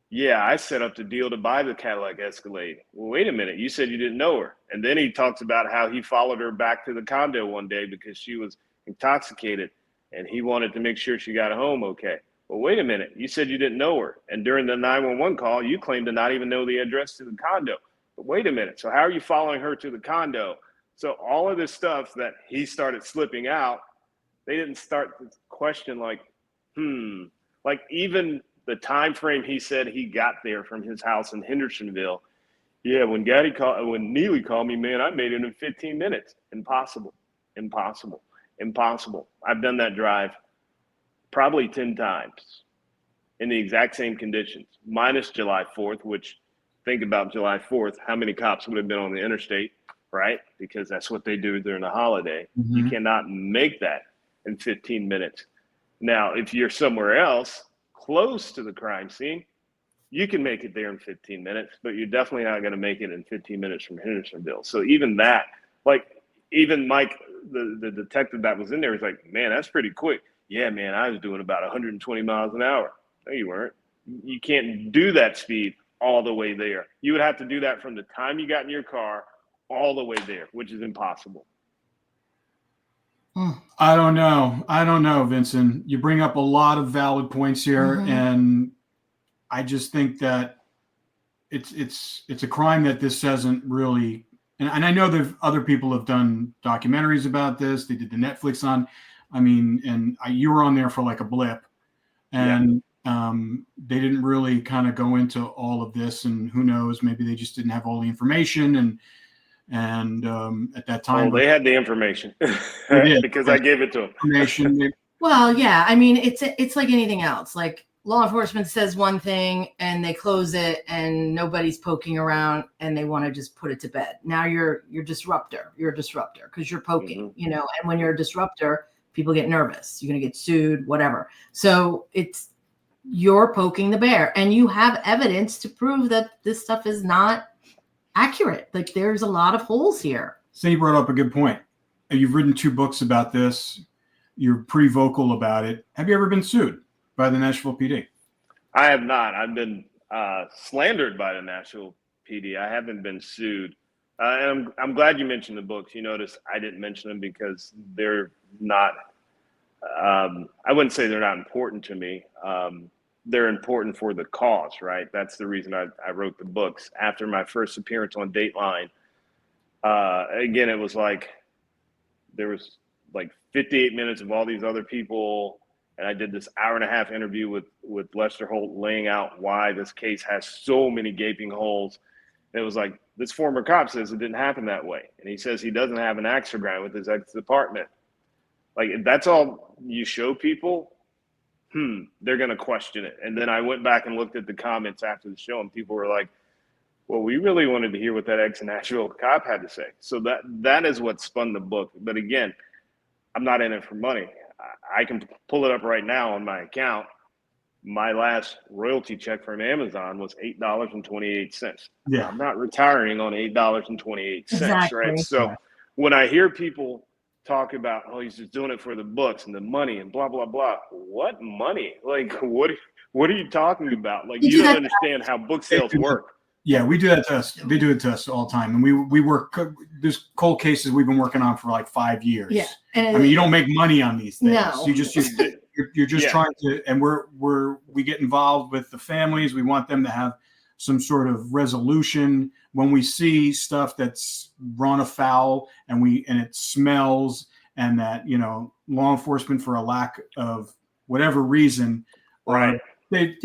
yeah, I set up the deal to buy the Cadillac Escalade. Well, wait a minute. You said you didn't know her. And then he talks about how he followed her back to the condo one day because she was intoxicated and he wanted to make sure she got home okay. Well, wait a minute. You said you didn't know her. And during the 911 call, you claimed to not even know the address to the condo. But wait a minute. So how are you following her to the condo? So all of this stuff that he started slipping out, they didn't start to question like even the time frame he said he got there from his house in Hendersonville. Yeah, when Neely called me, man, I made it in 15 minutes. Impossible. I've done that drive probably 10 times in the exact same conditions, minus July 4th, which think about July 4th, how many cops would have been on the interstate, right? Because that's what they do during the holiday. Mm-hmm. You cannot make that in 15 minutes. Now, if you're somewhere else close to the crime scene, you can make it there in 15 minutes, but you're definitely not going to make it in 15 minutes from Hendersonville. So even that, like even Mike, the detective that was in there was like, man, that's pretty quick. Yeah, man, I was doing about 120 miles an hour. No, you weren't. You can't do that speed all the way there. You would have to do that from the time you got in your car all the way there, which is impossible. I don't know, Vincent. You bring up a lot of valid points here, and I just think that it's a crime that this hasn't really. And I know that other people have done documentaries about this. They did the Netflix on. I mean, and you were on there for like a blip, and they didn't really kind of go into all of this. And who knows? Maybe they just didn't have all the information. And at that time, they had the information because I gave it to them. Well, yeah. I mean, it's like anything else. Like law enforcement says one thing and they close it, and nobody's poking around, and they want to just put it to bed. Now you're disruptor. You're a disruptor because you're poking. And when you're a disruptor, people get nervous. You're gonna get sued, whatever. So you're poking the bear, and you have evidence to prove that this stuff is not accurate. Like there's a lot of holes here. So you brought up a good point. You've written 2 books about this. You're pretty vocal about it. Have you ever been sued by the Nashville PD? I have not. I've been slandered by the Nashville PD. I haven't been sued. And I'm glad you mentioned the books. You notice I didn't mention them because they're not, I wouldn't say they're not important to me. They're important for the cause, right? That's the reason I wrote the books. After my first appearance on Dateline, again, it was like there was like 58 minutes of all these other people, and I did this hour-and-a-half interview with Lester Holt laying out why this case has so many gaping holes. And it was like, this former cop says it didn't happen that way, and he says he doesn't have an axe to grind with his ex-department. Like, if that's all you show people, they're going to question it. And then I went back and looked at the comments after the show, and people were like, well, we really wanted to hear what that ex-Nashville cop had to say. So that is what spun the book. But again, I'm not in it for money. I can pull it up right now on my account. My last royalty check from Amazon was $8.28. Yeah. I'm not retiring on $8.28, Exactly. right? So when I hear people talk about, oh, he's just doing it for the books and the money and blah, blah, blah. What money? Like, what are you talking about? Like, you don't understand how book sales work. Yeah, we do that to us. They do it to us all the time. And we work, there's cold cases we've been working on for like 5 years. Yeah. And I mean, you don't make money on these things. No. You're just trying to, and we get involved with the families. We want them to have some sort of resolution when we see stuff that's run afoul and it smells, and that, law enforcement, for a lack of whatever reason, right. They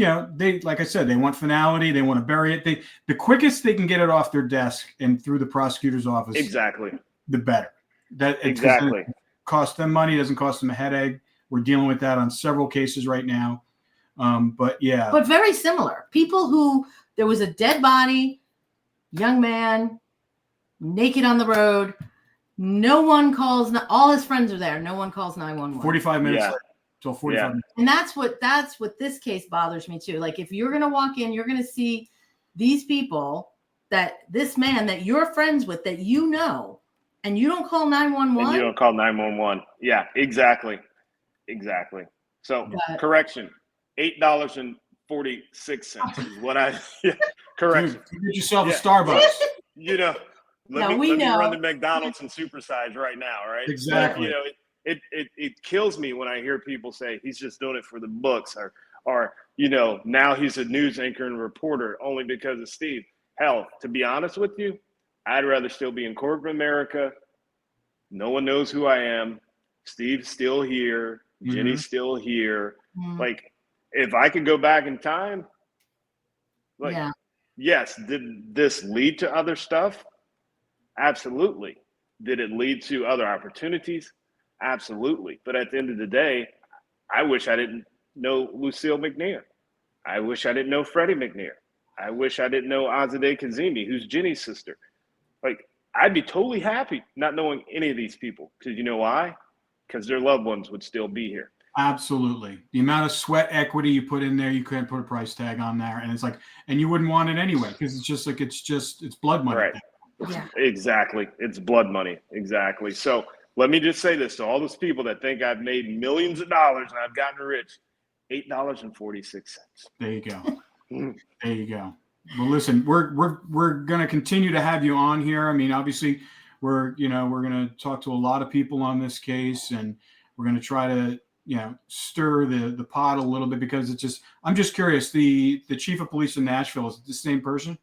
like I said, they want finality. They want to bury it. The quickest they can get it off their desk and through the prosecutor's office, exactly, the better. That exactly cost them money, doesn't cost them a headache. We're dealing with that on several cases right now. But yeah. But very similar. People who, there was a dead body, young man, naked on the road. No one calls, all his friends are there. No one calls 911. 45 minutes later. Till 45 minutes. And that's what this case bothers me too. Like, if you're going to walk in, you're going to see these people, that this man that you're friends with, that you know, and you don't call 911. And you don't call 911. Yeah, exactly. So correction, $8.46 is what I correction. Dude, get yourself a Starbucks. Let me run the McDonald's and supersize right now, right? Exactly. So, it kills me when I hear people say he's just doing it for the books, or now he's a news anchor and reporter only because of Steve. Hell, to be honest with you, I'd rather still be in corporate America. No one knows who I am. Steve's still here. Mm-hmm. Jenny's still here. Mm-hmm. Like, if I could go back in time, yes, did this lead to other stuff? Absolutely. Did it lead to other opportunities? Absolutely. But at the end of the day, I wish I didn't know Lucille McNair. I wish I didn't know Freddie McNair. I wish I didn't know Azadeh Kazemi, who's Jenny's sister. Like, I'd be totally happy not knowing any of these people. Because you know why? Because their loved ones would still be here. Absolutely. The amount of sweat equity you put in there, you couldn't put a price tag on there. And it's like, and you wouldn't want it anyway, because it's just like, it's blood money. Right. Yeah. Exactly. It's blood money. Exactly. So let me just say this to all those people that think I've made millions of dollars and I've gotten rich. $8.46. There you go. There you go. Well, listen, we're going to continue to have you on here. I mean, obviously we're going to talk to a lot of people on this case, and we're going to try to, stir the pot a little bit, because I'm just curious. The chief of police in Nashville, is it the same person?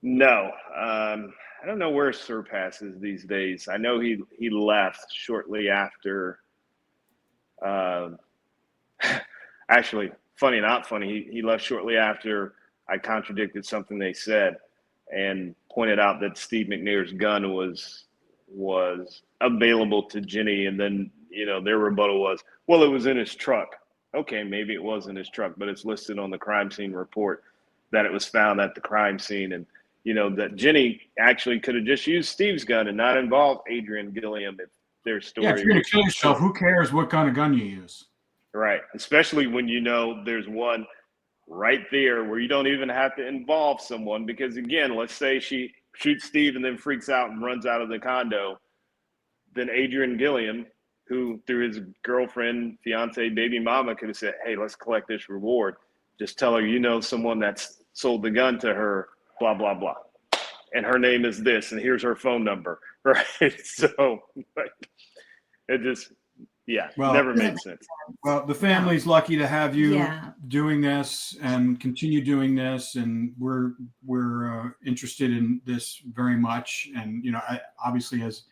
No. I don't know where Surpass is these days. I know he left shortly after. Actually, funny, not funny. He left shortly after I contradicted something they said, and pointed out that Steve McNair's gun was available to Jenny, and then their rebuttal was, well, it was in his truck. Okay, maybe it was in his truck, but it's listed on the crime scene report that it was found at the crime scene, and that Jenny actually could have just used Steve's gun and not involved Adrian Gilliam if their story. Yeah, if you're going to kill yourself, who cares what kind of gun you use? Right, especially when there's one right there where you don't even have to involve someone, because again, let's say she shoots Steve and then freaks out and runs out of the condo, then Adrian Gilliam, who through his girlfriend, fiance, baby mama, could have said, hey, let's collect this reward. Just tell her someone that's sold the gun to her, blah, blah, blah. And her name is this, and here's her phone number, right? So it just, never made sense. Well, the family's lucky to have you doing this and continue doing this, and we're interested in this very much. And I obviously, as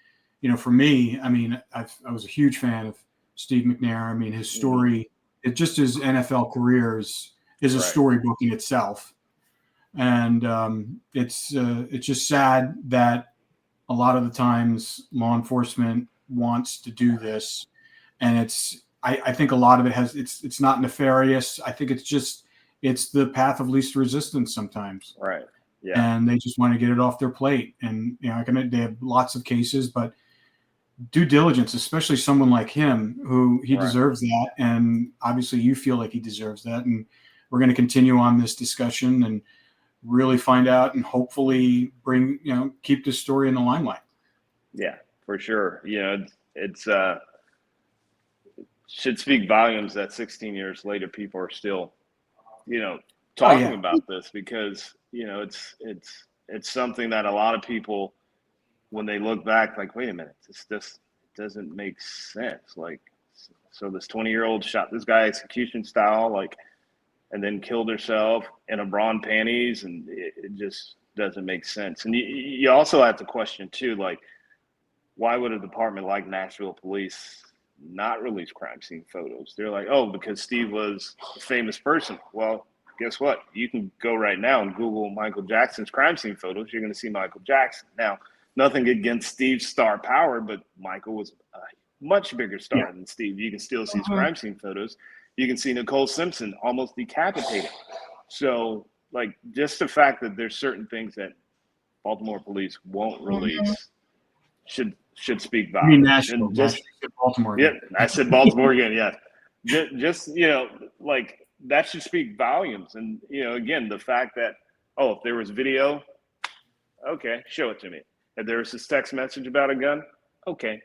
for me, I mean, I was a huge fan of Steve McNair. I mean, his story, it just his NFL career is a storybook in itself, and it's just sad that a lot of the times law enforcement wants to do this. And I think a lot of it it's not nefarious. I think it's the path of least resistance sometimes. Right. Yeah. And they just want to get it off their plate. And they have lots of cases, but due diligence, especially someone like him, who he deserves that. And obviously you feel like he deserves that. And we're going to continue on this discussion and really find out, and hopefully keep this story in the limelight. Yeah, for sure. It's should speak volumes that 16 years later people are still talking about this, because it's something that a lot of people, when they look back, like, wait a minute, this doesn't make sense. Like, so this 20-year-old shot this guy execution style, like, and then killed herself in a bra and panties, and it just doesn't make sense. And you also have to question too, like, why would a department like Nashville Police not release crime scene photos? They're like, oh, because Steve was a famous person. Well, guess what? You can go right now and Google Michael Jackson's crime scene photos. You're going to see Michael Jackson. Now, nothing against Steve's star power, but Michael was a much bigger star than Steve. You can still see his crime scene photos. You can see Nicole Simpson almost decapitated. So, like, just the fact that there's certain things that Baltimore police won't release should speak volumes. I mean, Nashville, just Baltimore. Yeah, I said Baltimore again. Yeah, just like that should speak volumes. And again, the fact that if there was video, okay, show it to me. If there was this text message about a gun, okay,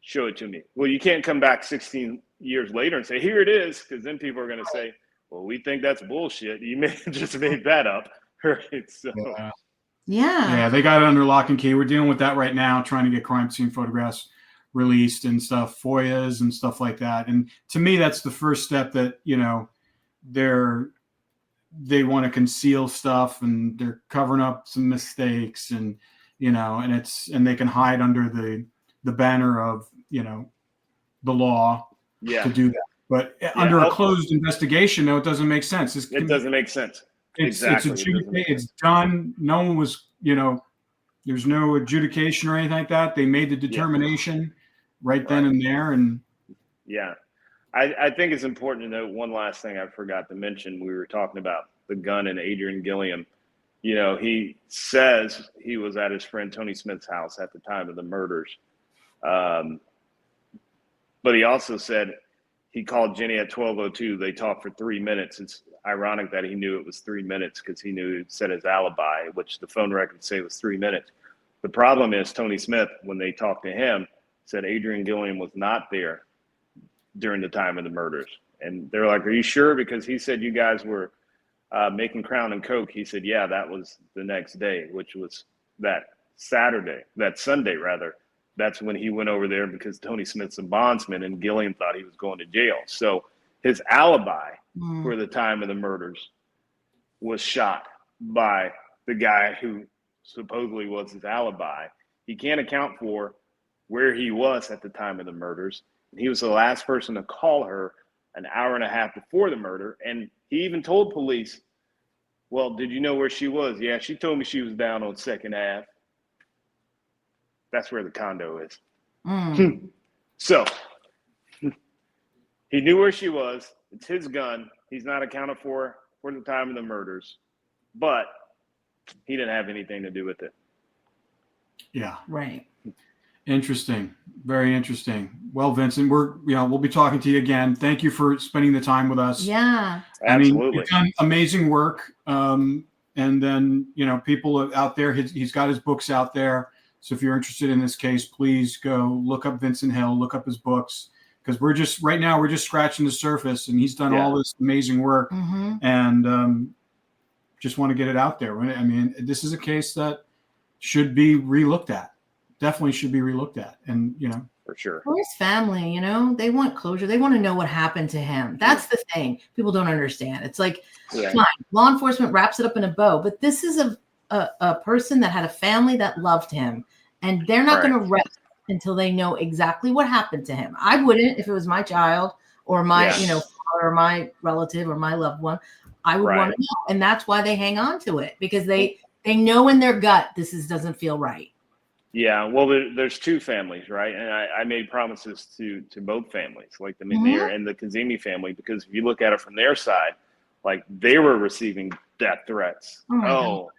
show it to me. Well, you can't come back 16 years later and say, here it is, because then people are going to say, well, we think that's bullshit. You may have just made that up. Right? So. Yeah, they got it under lock and key. We're dealing with that right now, trying to get crime scene photographs released and stuff, FOIAs and stuff like that. And to me, that's the first step that, they want to conceal stuff and they're covering up some mistakes and, and they can hide under the banner of, the law to do that. But under a closed investigation, no, it doesn't make sense. It doesn't make sense. Exactly. It's done. No one was, there's no adjudication or anything like that. They made the determination right then and there. And I think it's important to note one last thing I forgot to mention. We were talking about the gun and Adrian Gilliam. He says he was at his friend Tony Smith's house at the time of the murders. But he also said he called Jenny at 12:02. They talked for 3 minutes. It's ironic that he knew it was 3 minutes because he knew it said his alibi, which the phone records say was 3 minutes. The problem is Tony Smith, when they talked to him, said Adrian Gilliam was not there during the time of the murders. And they're like, are you sure? Because he said you guys were making Crown and Coke. He said, yeah, that was the next day, which was that Sunday rather. That's when he went over there because Tony Smith's a bondsman and Gilliam thought he was going to jail. So his alibi for the time of the murders was shot by the guy who supposedly was his alibi. He can't account for where he was at the time of the murders. He was the last person to call her an hour and a half before the murder. And he even told police, well, did you know where she was? Yeah, she told me she was down on 2nd Ave. That's where the condo is. So he knew where she was. It's his gun. He's not accounted for the time of the murders, but he didn't have anything to do with it. Yeah. Right. Interesting. Very interesting. Well, Vincent, we'll be talking to you again. Thank you for spending the time with us. Yeah. Absolutely. I mean, you've done amazing work. And then, people out there, he's got his books out there. So if you're interested in this case, please go look up Vincent Hill, look up his books, because we're just scratching the surface, and he's done all this amazing work, and just want to get it out there. I mean, this is a case that should be relooked at. Definitely should be relooked at, and for sure. For his family, they want closure. They want to know what happened to him. That's the thing people don't understand. It's like, fine, law enforcement wraps it up in a bow, but this is a person that had a family that loved him, and they're not going to rest until they know exactly what happened to him. I wouldn't if it was my child or my, or my relative or my loved one. I would want to know, and that's why they hang on to it, because they know in their gut doesn't feel right. Yeah, well, there's two families, right? And I made promises to both families, like the McNair and the Kazemi family, because if you look at it from their side, like they were receiving death threats. Oh,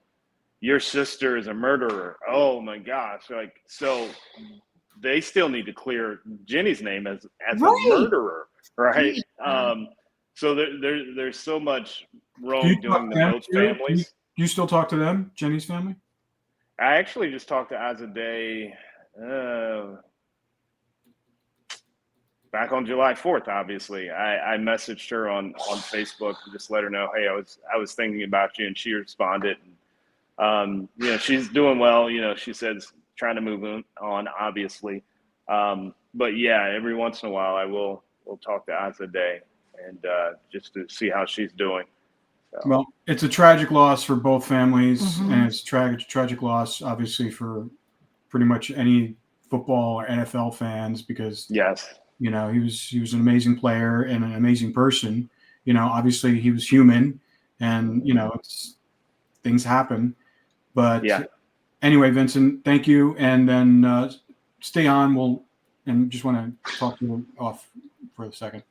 your sister is a murderer. Oh my gosh! Like, so they still need to clear Jenny's name as a murderer, right? Yeah. So there's so much wrongdoing to both families. Do you still talk to them, Jenny's family? I actually just talked to Azadeh back on July 4th. Obviously, I messaged her on Facebook and just let her know, hey, I was thinking about you, and she responded. She's doing well. She says trying to move on, obviously. But yeah, every once in a while, we'll talk to Azadeh and just to see how she's doing. So. Well, it's a tragic loss for both families, and it's a tragic loss, obviously, for pretty much any football or NFL fans, because he was an amazing player and an amazing person. Obviously he was human, and things happen. But anyway, Vincent, thank you, and then stay on. We'll and just want to talk to you off for a second.